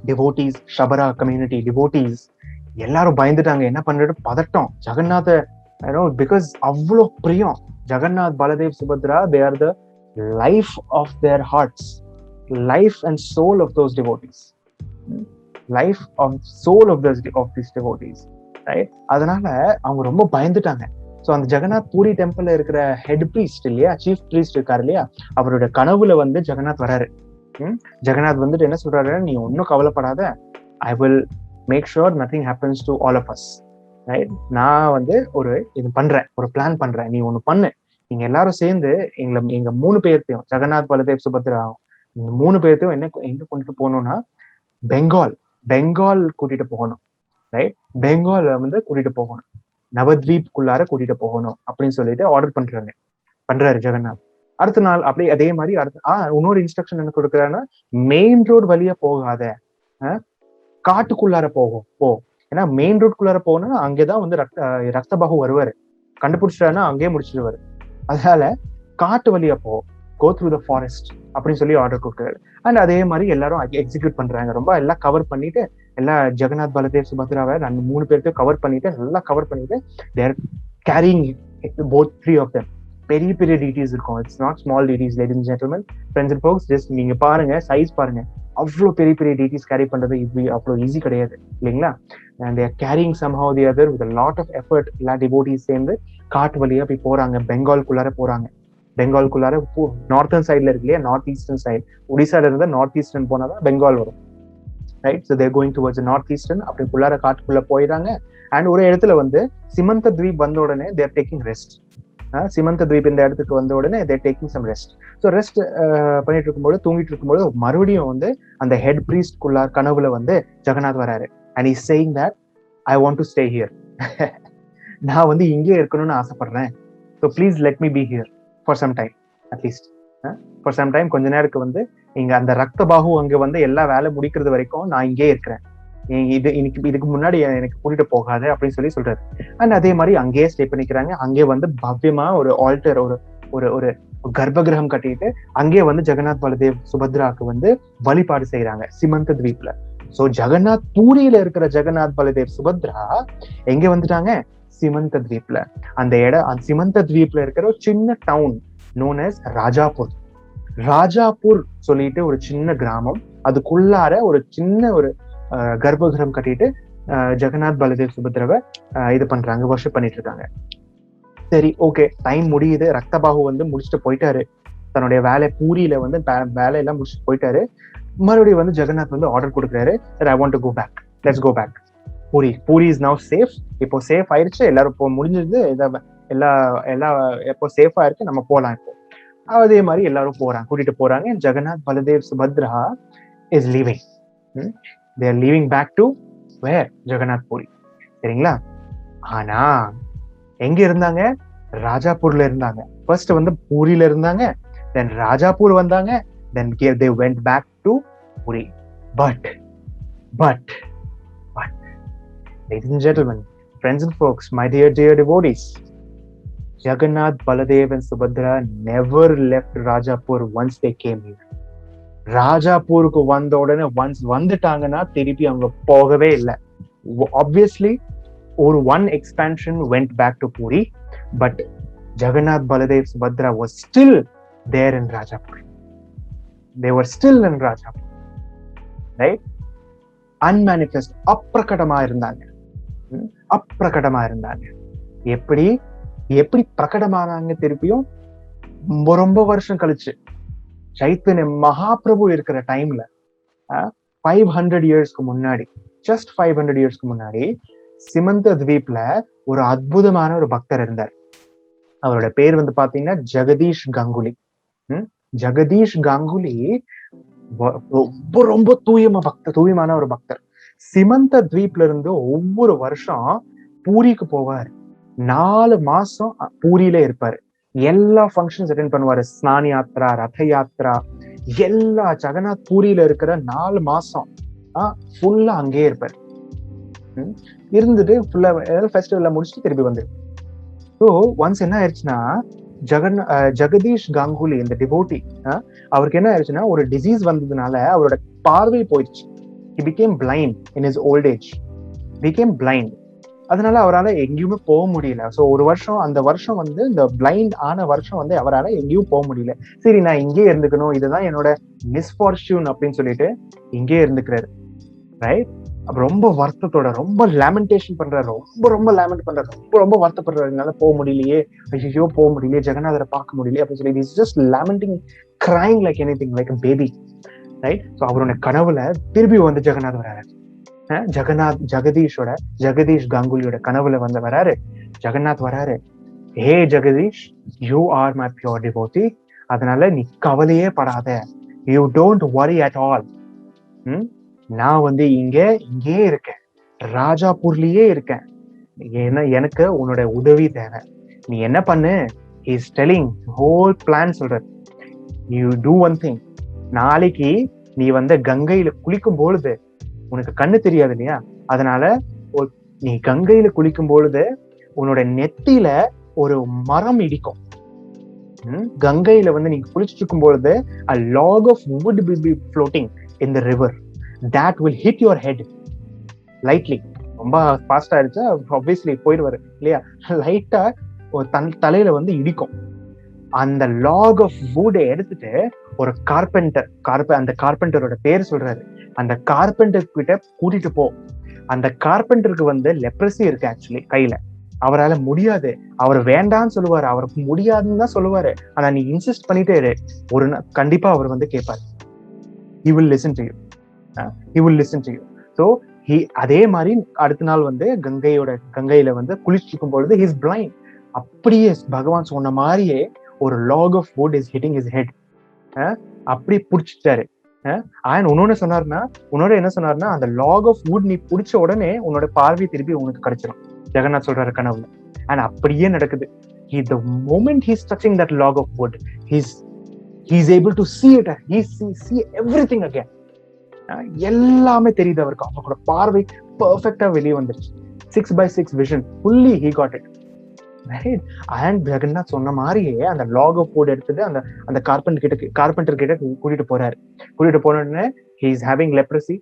டிவோட்டீஸ், ஷபரா கம்யூனிட்டி டிவோட்டீஸ் எல்லாரும் பயந்துட்டாங்க. என்ன பண்றது, பதட்டம். ஜெகநாத பிகாஸ் அவ்வளோ பிரியம். Jagannath, Baladev, Subhadra, they are the life of their hearts, life and soul of those devotees, life of soul of these devotees. Right? அதனால அவங்க ரொம்ப பயந்துட்டாங்க. சோ அந்த ஜெகநாத் பூரி டெம்பிள்ல இருக்கிற ஹெட் பிரீஸ்ட் இல்லையா, சீஃப் பிரீஸ்ட் இருக்காரு இல்லையா, அவரோட கனவுல வந்து ஜெகநாத் வராரு. ஜெகநாத் வந்துட்டு என்ன சொல்றாரு, நீ ஒன்னும் கவலைப்படாத, I will make sure nothing happens to all of us. Right? நான் வந்து இது பண்றேன், ஒரு பிளான் பண்றேன், நீ ஒண்ணு பண்ணு. நீங்க எல்லாரும் சேர்ந்து எங்க 3 பேர்த்தையும், ஜெகநாத், பலதேவ், சுபத்ரா, 3 பேர்த்தையும் எங்க கொண்டுட்டு போகணும்னா பெங்கால் கூட்டிட்டு போகணும். ரைட்? பெங்கால் வந்து கூட்டிட்டு போகணும், நவத்வீப்குள்ளார கூட்டிட்டு போகணும் அப்படின்னு சொல்லிட்டு ஆர்டர் பண்றாரு ஜெகநாத். அடுத்த நாள் அப்படி அதே மாதிரி இன்னொரு இன்ஸ்ட்ரக்ஷன் என்ன கொடுக்குறாருன்னா, மெயின் ரோடு வழியா போகாத, காட்டுக்குள்ளார போ. ஏன்னா மெயின் ரோடுக்குள்ளார போனா அங்கேதான் வந்து ரக்தபாகு வருவாரு, கண்டுபிடிச்சிட்டாருன்னா அங்கேயே முடிச்சிடுவாரு. அதனால காட்டு வழியா go through the forest அப்படின்னு சொல்லி ஆர்டர் கொடுக்குறாரு. அண்ட் அதே மாதிரி எல்லாரும் எக்ஸிக்யூட் பண்றாங்க. ரொம்ப எல்லாம் கவர் பண்ணிட்டு, எல்லா ஜெகநாத், பலதேவ், சுபத்ராவை 3 பேர்த்தையும் கவர் பண்ணிட்டு, நல்லா கவர் பண்ணிட்டு, they're carrying both 3 of them. பெரிய பெரிய டீட்டெயில்ஸ் இருக்கும். It's not small details, ladies and gentlemen, friends and folks. Just நீங்க பாருங்க, சைஸ் பாருங்க, அவ்வளோ பெரிய பெரிய டீட்டெயில்ஸ் கேரி பண்றது அவ்வளோ ஈஸி கிடையாது இல்லைங்களா? And they're carrying somehow the other with a lot of effort. எல்லா டிவோட்டீஸ் சேர்ந்து காட்டு வழியா போய் போறாங்க, பெங்கால்குள்ளார போறாங்க. பெங்கால்குள்ளார நார்த்தன் சைட்ல இருக்கு இல்லையா, நார்த் ஈஸ்டர்ன் சைடு, ஒடிசால இருந்தா நார்த் ஈஸ்டர்ன் போனாதான் பெங்கால் வரும். Right. So they're going towards north eastern, அப்படி குள்ளார காட்டுக்குள்ள போயிடுறாங்க. அண்ட் ஒரு இடத்துல வந்து சிமந்த த்வீப் வந்த உடனே they're taking rest. Simanta Dwip இந்த இடத்துக்கு வந்த உடனே they're taking some rest. So rest பண்ணிட்டு இருக்கும்போது, தூங்கிட்டு இருக்கும்போது மறுபடியும் வந்து அந்த ஹெட் ப்ரீஸ்ட் குள்ளார் கனவுல வந்து ஜெகநாத் வராரு. And is saying that I want to stay here. நான் வந்து இங்கே இருக்கணும்னு ஆசைப்படுறேன். So please let me be here for some time, at least for some time, கொஞ்ச நேரத்துக்கு வந்து இங்க அந்த ரக்த பாகு அங்க வந்து எல்லா வேலை முடிக்கிறது வரைக்கும் நான் இங்கே இருக்கிறேன். இதுக்கு முன்னாடி எனக்கு கூட்டிட்டு போகாது அப்படின்னு சொல்றாரு. அண்ட் அதே மாதிரி அங்கேயே ஸ்டே பண்ணிக்கிறாங்க. அங்கே வந்து பவ்யமா ஒரு ஆல்டர், ஒரு ஒரு கர்ப்பகிரகம் கட்டிட்டு அங்கே வந்து ஜெகநாத் பலதேவ் சுபத்ராக்கு வந்து வழிபாடு செய்யறாங்க சிமந்த த்வீப்ல. சோ ஜெகநாத் பூரியில இருக்கிற ஜெகநாத் பலதேவ் சுபத்ரா எங்க வந்துட்டாங்க? சிமந்த த்வீப்ல. அந்த சிமந்த த்வீப்ல இருக்கிற ஒரு சின்ன town known as Rajapur. Rajapur சொல்லிட்டு ஒரு சின்ன கிராமம், அதுக்குள்ளார ஒரு சின்ன ஒரு கர்ப்பகிரகம் கட்டிட்டு ஜெகநாத் பலதேவ் சுபத்ராவை இது பண்றாங்க, வர்ஷிப் பண்ணிட்டு இருக்காங்க. சரி, ஓகே, டைம் முடியுது. ரக்தபாகு வந்து முடிச்சுட்டு போயிட்டாரு தன்னுடைய வேலை, பூரியில வந்து வேலையெல்லாம் முடிச்சுட்டு போயிட்டாரு. மறுபடியும் வந்து ஜெகநாத் வந்து ஆர்டர் கொடுக்குறாரு, I want to go back, let's go back. Puri is now safe. இப்போ சேஃப் ஆயிடுச்சு, எல்லாரும் இப்போ முடிஞ்சது, எல்லா எப்போ சேஃபா இருக்கு, நம்ம போலாம் இப்போ. அதே மாதிரி எல்லாரும் கூட்டிட்டு போறாங்க. Jagannath Baladev Subhadra is leaving. they are leaving back to where? Jagannath Puri. சரிங்களா? ஆனா எங்க இருந்தாங்க? ராஜாப்பூர்ல இருந்தாங்க. ஃபர்ஸ்ட் வந்து பூரியில இருந்தாங்க, தென் ராஜாப்பூர் வந்தாங்க, தென் they went back to puri. But ladies and gentlemen, friends and folks, my dear devotees, Jagannath, Baladev and Subhadra never left Rajapur once they came here. ராஜாப்பூருக்கு வந்த உடனே ஒன்ஸ் வந்துட்டாங்கன்னா திருப்பி அவங்க போகவே இல்லை. ஆப்வியஸ்லி ஒரு one expansion went back to Puri, but Jagannath, Baladev, Subhadra was still there in Rajapur. They were still in Rajapur, right? Unmanifest, அப்பிரகடமா இருந்தாங்க. எப்படி பிரகடமானாங்க? திருப்பியும் ரொம்ப வருஷம் கழிச்சு, சைத்தன்ய மகாபிரபு இருக்கிற டைம்ல 500 இயர்ஸ்க்கு முன்னாடி, ஜஸ்ட் 500 இயர்ஸ்க்கு முன்னாடி சிமந்த த்வீப்ல ஒரு அற்புதமான ஒரு பக்தர் இருந்தார். அவரோட பேர் வந்து பாத்தீங்கன்னா ஜெகதீஷ் கங்குலி. ஜெகதீஷ் கங்குலி ரொம்ப தூயமான ஒரு பக்தர். சிமந்த த்வீப்ல இருந்து ஒவ்வொரு வருஷம் பூரிக்கு போவார். 4 மாசம் பூரியில இருப்பாரு. எல்லா ஃபங்க்ஷன்ஸ் அட்டென்ட் பண்ணுவாரு. ஸ்நான யாத்ரா, ரத யாத்ரா, எல்லா ஜெகநாத் பூரியில இருக்கிற 4 மாசம் ஃபுல்லா அங்கேயே இருப்பாரு. இருந்துட்டு ஃபுல்லா ஃபெஸ்டிவல்ல முடிச்சுட்டு திருப்பி வந்துரு. ஸோ ஒன்ஸ் என்ன ஆயிடுச்சுன்னா, ஜெகதீஷ் கங்குலி இந்த டிவோட்டி, அவருக்கு என்ன ஆயிடுச்சுன்னா, ஒரு டிசீஸ் வந்ததுனால அவரோட பார்வை போயிடுச்சு. he became blind in his old age. அதனால அவரால் எங்கேயுமே போக முடியல. ஸோ ஒரு வருஷம், அந்த வருஷம் வந்து இந்த பிளைண்ட் ஆன வருஷம் வந்து அவரால் எங்கேயும் போக முடியல. சரி, நான் இங்கே இருந்துக்கணும், இதுதான் என்னோட மிஸ்ஃபார்ச்சூன் அப்படின்னு சொல்லிட்டு இங்கே இருந்துக்கிறாரு. ரைட்? ரொம்ப வருத்தத்தோட, ரொம்ப லேமெண்டேஷன் பண்றாரு, ரொம்ப லேமெண்ட் பண்றாரு, ரொம்ப வருத்தப்படுறாரு. என்னால போக முடியலையே, ஐயோ போக முடியலையே, ஜெகநாதரை பார்க்க முடியலையே அப்படின்னு சொல்லி is just lamenting, crying like anything, like a baby. Right? So அவரோட கனவுல திருப்பி வந்து ஜெகநாத் வராரு. ஜெகதீஷ் கங்குலியோட கனவுல வந்து வராரு. ஜெகநாத் வராரு, hey Jagadish, you are my pure devotee, அதனால நீ கவலையே படாத, you don't worry at all. நான் வந்து இங்கே இருக்கேன், ராஜாப்பூர்லயே இருக்கேன். எனக்கு உன்னோட உதவி தேவை. நீ என்ன பண்ணு? he is telling whole plan சொல்றாரு. you do one thing. நாளைக்கு நீ வந்து கங்கையில குளிக்கும் பொழுது, உனக்கு கண்ணு தெரியாது இல்லையா, அதனால நீ கங்கையில குளிக்கும் பொழுது உன்னோட நெத்தியில ஒரு மரம் இடிக்கும். கங்கையில வந்து நீங்க குளிச்சுட்டு இருக்கும் பொழுது a log of wood will be floating in the river that will hit your head lightly. ரொம்ப ஃபாஸ்டா இருந்துச்சா ஆப்வியஸ்லி போயிடுவாரு இல்லையா, லைட்டா ஒரு தலையில வந்து இடிக்கும். அந்த லாக் ஆஃப் வுட் எடுத்துட்டு ஒரு அந்த கார்பெண்டரோட பேர் சொல்றாரு. அந்த கார்பெண்டர் கிட்ட கூட்டிட்டு போ. அந்த கார்பெண்டருக்கு வந்து லெப்ரசி இருக்கு ஆக்சுவலி கையில. அவரால் முடியாது, அவர் வேண்டான்னு சொல்லுவாரு, அவருக்கு முடியாதுன்னு தான் சொல்லுவாரு. ஆனா நீ இன்சிஸ்ட் பண்ணிட்டே இரு, கண்டிப்பா அவர் வந்து கேட்பாரு. he will listen to you. he will listen to you. So அதே மாதிரி அடுத்த நாள் வந்து கங்கையில வந்து குளிச்சிருக்கும் பொழுது he is blind. அப்படியே பகவான் சொன்ன மாதிரியே ஒரு log of wood is hitting his head. அப்படி புடிச்சிட்டாரு. அண்ட் உன்னோட என்ன சொன்னாருன்னா அந்த log of wood நீ புடிச்ச உடனே உன்னோட பார்வை திருப்பி உனக்கு கிடைச்சிடும். ஜெகநாத் சொல்றாரு கனவுல. அண்ட் அப்படியே நடக்குது. The moment he's touching that log of wood, he's able to see it. He see everything again. எல்லாமே தெரியுது அவருக்கு. அவங்களோட பார்வை பர்ஃபெக்டா வெளியே வந்துருச்சு. 6x6 vision fully he got it. Right? And Jagannath சொன்ன மாதிரியே அந்த log of wood எடுத்துட்டு அந்த கார்பெண்டர் கிட்ட கூட்டிட்டு போன he is having leprosy.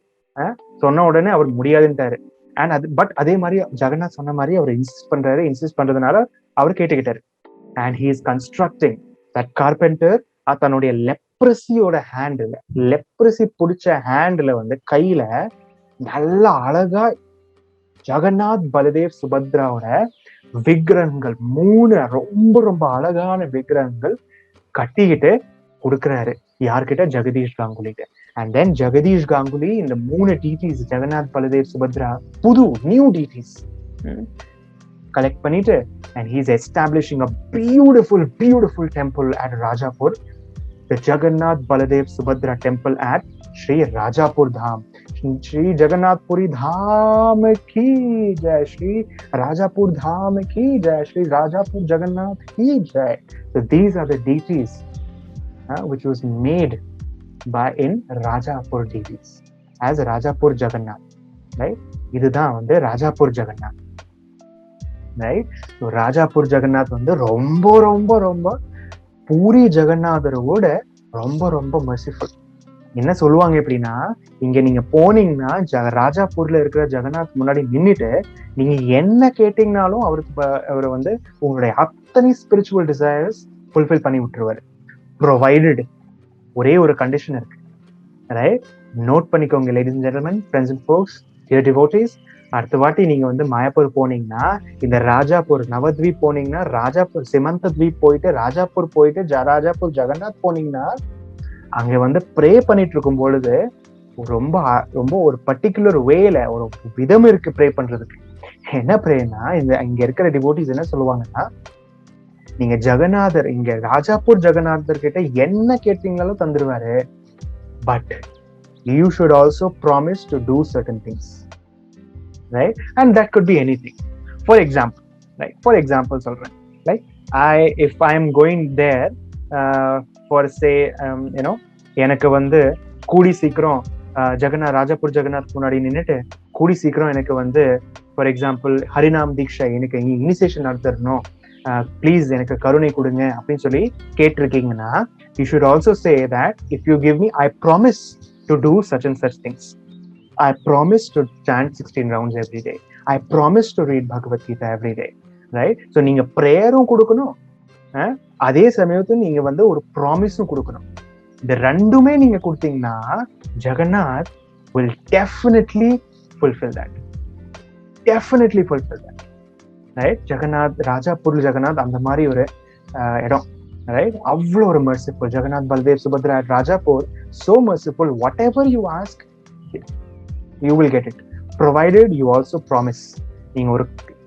சொன்ன உடனே அவர் முடியாதுன்ட்டாரு. அண்ட் பட் அதே மாதிரி ஜெகநாத் சொன்ன மாதிரி அவர் இன்சிஸ்ட் பண்றதுனால அவர் கேட்டுக்கிட்டாரு. And he is constructing that carpenter தன்னுடைய லெப்ரசியோட ஹேண்டில், லெப்ரசி பிடிச்ச ஹேண்டில் வந்து கையில நல்ல அழகா ஜெகநாத் பலதேவ் சுபத்ராவோட விக்கிரகங்கள் 3 ரொம்ப ரொம்ப அழகான விக்கிரகங்கள் கட்டிக்கிட்டு கொடுக்குறாரு. யார்கிட்ட? ஜெகதீஷ் காங்குலிட்ட. அண்ட் தென் ஜெகதீஷ் காங்குலி இந்த 3 டீட்டிஸ் ஜெகநாத் பலதேவ் சுபத்ரா நியூ டீட்டிஸ் கலெக்ட் பண்ணிட்டு and he is establishing a beautiful temple at Rajapur, the Jagannath Baladev Subhadra temple at Sri Rajapur Dham. Sri Jagannath Puri Dham ki jai, Sri Rajapur Dham ki jai, Sri Rajapur Jagannath ki jai. So these are the deities which was made in Rajapur deities as Rajapur Jagannath, right? இதுதான் வந்து Rajapur Jagannath, right? So Rajapur Jagannath வந்து ரொம்ப ரொம்ப ரொம்ப பூரி ஜெகநாதரோட ரொம்ப ரொம்ப merciful. என்ன சொல்லுவாங்க எப்படின்னா, இங்க நீங்க போனீங்கன்னா ராஜாப்பூர்ல இருக்கிற ஜெகநாத் முன்னாடி நின்றுட்டு நீங்க என்ன கேட்டீங்கனாலும் அவர் வந்து உங்களுடைய அத்தனை ஸ்பிரிச்சுவல் டிசைர்ஸ் ஃபுல்ஃபில் பண்ணி விட்டுருவாரு. ப்ரொவைடட் ஒரே ஒரு கண்டிஷன் இருக்கு, ரைட்? நோட் பண்ணிக்கோங்க ladies and gentlemen, friends and folks, dear devotees. அடுத்த வாட்டி நீங்க வந்து மாயாப்பூர் போனீங்கன்னா, இந்த ராஜாப்பூர் நவத்வீப் போனீங்கன்னா, ராஜாப்பூர் சிமந்த த்வீப் போயிட்டு ராஜாப்பூர் ராஜாப்பூர் ஜெகநாத் போனீங்கன்னா, அங்க வந்து ப்ரே பண்ணிட்டு இருக்கும் பொழுது ரொம்ப ரொம்ப ஒரு பர்டிகுலர் வேல ஒரு விதம் இருக்கு ப்ரே பண்றதுக்கு. என்ன ப்ரேனா, இங்க இருக்கிற டிவோட்டிஸ் என்ன சொல்லுவாங்கன்னா, நீங்க ஜெகநாதர் இங்க ராஜாப்பூர் ஜெகநாதர் கிட்ட என்ன கேட்டீங்களும் தந்துருவாரு, but you should also promise to do certain things, right? And that could be anything. For example சொல்றேன், like if I am going there for say எனக்கு வந்து கூடி சீக்கிரம் ராஜாப்பூர் ஜெகநாத் முன்னாடி நின்னுட்டு கூடி சீக்கிரம் எனக்கு வந்து ஃபார் எக்ஸாம்பிள் ஹரிநாம் தீக்ஷா எனக்கு இனிஷியேஷன் நடத்தணும், ப்ளீஸ் எனக்கு கருணை கொடுங்க அப்படின்னு சொல்லி கேட்டிருக்கீங்கன்னா, you should also say that if you give me, I promise to do such and such things. I promise to chant 16 rounds every day. I promise to read Bhagavad Gita every day, right? So நீங்க பிரேயரும் கொடுக்கணும், அதே சமயத்துல நீங்க வந்து ஒரு ப்ராமிஸும் கொடுக்கணும். இந்த ரெண்டுமே நீங்க கொடுத்தீங்கன்னா Jagannath will definitely fulfill that. Right? Jagannath Rajapur Jagannath அந்த மாதிரி ஒரு இடம், right? அவ்வளோ ஒரு merciful. Jagannath Baldev Subhadra at Rajapur, so merciful. Whatever you ask, you will get it, provided you also promise. நீங்க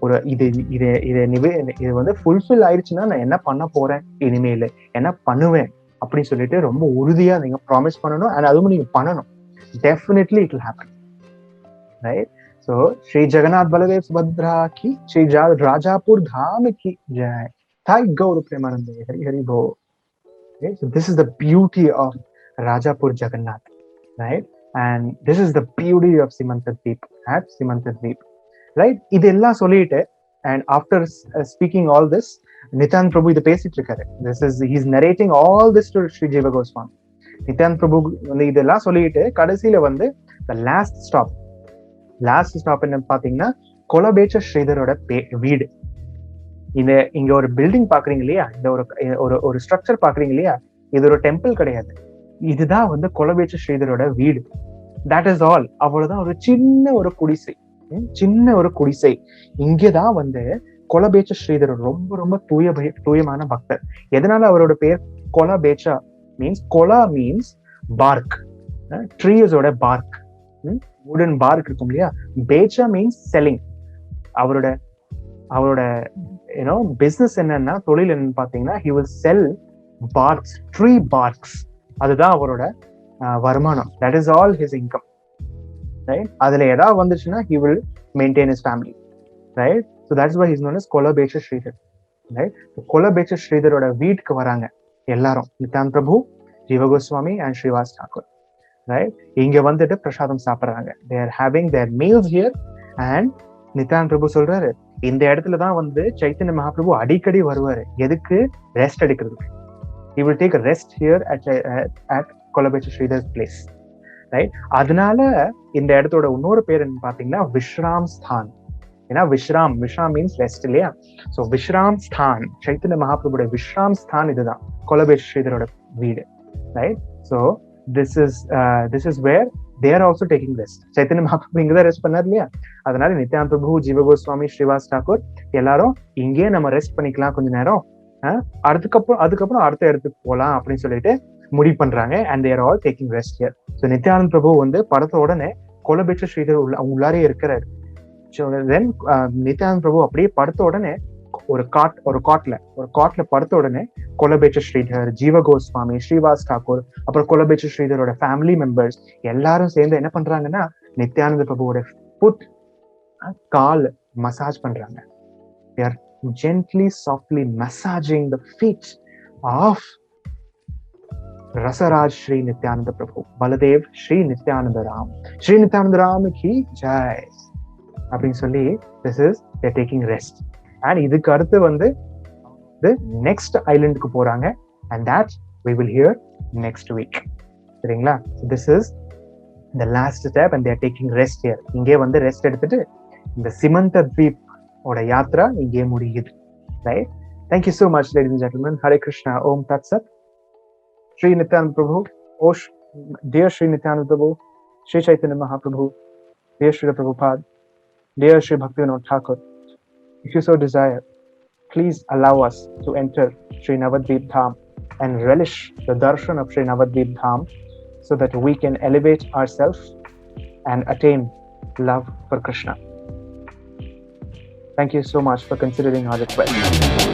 ஒரு இது வந்து ஃபுல்ஃபில் ஆயிடுச்சுன்னா நான் என்ன பண்ண போறேன், இனிமேல் என்ன பண்ணுவேன் அப்படின்னு சொல்லிட்டு ரொம்ப உறுதியா நீங்க ப்ராமிஸ் பண்ணணும். அண்ட் அதுவும் நீங்க பண்ணணும். Definitely it will happen, right? So Shri Jagannath Baladev Subhadra கி, ஸ்ரீ ராஜாப்பூர் தாம் கி ஜெய். தாய் கௌர பிரேமானந்தே, ஹரி ஹரி போ. So this is the beauty of Rajapur Jagannath, right? And this is the beauty of Simantadweep at Simantadweep, right? இதெல்லாம் சொல்லிட்டு, and after speaking all this, Nityananda பிரபு இதை பேசிட்டு இருக்காரு. He's narrating all this to Sri Jiva Goswami. Nityananda பிரபு வந்து இதெல்லாம் சொல்லிட்டு கடைசியில வந்து the last stop என்னன்னு பாத்தீங்கன்னா, கொலபேச்ச ஸ்ரீதரோட வீடு. இங்க ஒரு பில்டிங் பாக்குறீங்க இல்லையா, இந்த ஒரு ஸ்ட்ரக்சர் பாக்குறீங்க இல்லையா, இது ஒரு டெம்பிள் கிடையாது. இதுதான் வந்து கொலபேச்ச ஸ்ரீதரோட வீடு. That is all. அவ்வளவுதான். ஒரு சின்ன ஒரு குடிசை. இங்கதான் வந்து கொலபேச்ச ஸ்ரீதர் ரொம்ப ரொம்ப தூயமான பக்தர். எதனால அவரோட பேர் கொலபேச்சா மீன்ஸ், கொலா மீன்ஸ் பார்க், ட்ரீஸோட பார்க், வுடன் பார்க் இருக்கும் இல்லையா, பேச்சா மீன்ஸ் செல்லிங். அவரோட அவரோட யூனோ பிசினஸ் என்னன்னா, தொழில் என்னன்னு பாத்தீங்கன்னா, he will sell barks, tree barks. அதுதான் அவரோட வருமானம். that is all his income, right? அதுல ஏதாவது வந்துச்சுன்னா he will maintain his family, right? so that's why he's known as கொலபேச்ச Sridhar, right? கொலபேச்ச ஸ்ரீதரோட வீட்டுக்கு வராங்க எல்லாரும், நித்யானந்த பிரபு, ஜீவ கோஸ்வாமி and ஸ்ரீவாஸ் தாக்கூர், right? இங்க வந்துட்டு பிரசாதம் சாப்பிடுறாங்க. they are having their meals here. and Nityananda Prabhu சொல்றாரு, இந்த இடத்துல தான் வந்து சைத்தன்ய மகாபிரபு அடிக்கடி வருவாரு. எதுக்கு? ரெஸ்ட் எடுக்கிறதுக்கு. he will take a rest here at கொலபேச்ச ஸ்ரீதர்'s place, right? அதனால இந்த இடத்தோட இன்னொரு பேர் என்ன பாத்தீங்கன்னா விஸ்ராம் ஸ்தான். ஏன்னா விஸ்ராம் மீன்ஸ் ரெஸ்ட் இல்லையா? சோ விஸ்ராம் ஸ்தான், சைத்தன்ய மகாபிரபுடைய விஸ்ராம் ஸ்தான் இதுதான் கொலபேச்ச ஸ்ரீதரோட வீடு, right? so this is where they are also taking rest. Chaitanya Mahaprabhu இங்கதான் ரெஸ்ட் பண்ணார் இல்லையா? அதனால நித்யானந்த பிரபு, ஜீவ கோஸ்வாமி, ஸ்ரீவாஸ் தாக்கூர் எல்லாரும் இங்கே நம்ம ரெஸ்ட் பண்ணிக்கலாம் கொஞ்ச நேரம், அதுக்கப்புறம் அடுத்த இடத்துக்கு போலாம் அப்படின்னு சொல்லிட்டு முடிவு பண்றாங்க. and they are all taking rest here. so Nityananda பிரபு வந்து படத்த உடனே கொலபேச்ச ஸ்ரீதர் உள்ளாரே இருக்கிறாரு. then நித்யானந்த பிரபு அப்படியே படுத்த உடனே ஒரு காட்ல படுத்த உடனே கொலபேச்ச ஸ்ரீதர், ஜீவ கோஸ்வாமி, ஸ்ரீவாஸ் தாக்கூர், அப்புறம் கொலபேச்ச ஸ்ரீதரோட ஃபேமிலி மெம்பர்ஸ் எல்லாரும் சேர்ந்து என்ன பண்றாங்கன்னா, நித்யானந்த பிரபுவோட ஃபுட் கால் மசாஜ் பண்றாங்க. they are gently softly massaging the feet of Rasaraj Shri Nityananda Prabhu, Baladev Shri Nityananda Ram, Shri Nityananda Ram கி ஜெய் அப்படின்னு சொல்லி this is they're taking rest. and இதுக்கு அடுத்து வந்து நெக்ஸ்ட் ஐலண்டுக்கு போறாங்க, and that we will hear next week. சரிங்களா? this is the last step and they are taking rest here. இங்கே வந்து ரெஸ்ட் எடுத்துட்டு இந்த சிமந்த த்வீப் ஓட யாத்ரா இங்கே முடியுது, right? thank you so much ladies and gentlemen. Hare Krishna. Om Tat Sat. Shri Nityananda Prabhu, dear Shri Nityananda Prabhu, Shri Chaitanya Mahaprabhu, dear Shri Prabhupada, dear Shri Bhaktivinoda Thakur, if you so desire, please allow us to enter Sri Navadvip Dham and relish the darshan of Sri Navadvip Dham so that we can elevate ourselves and attain love for Krishna. Thank you so much for considering our request.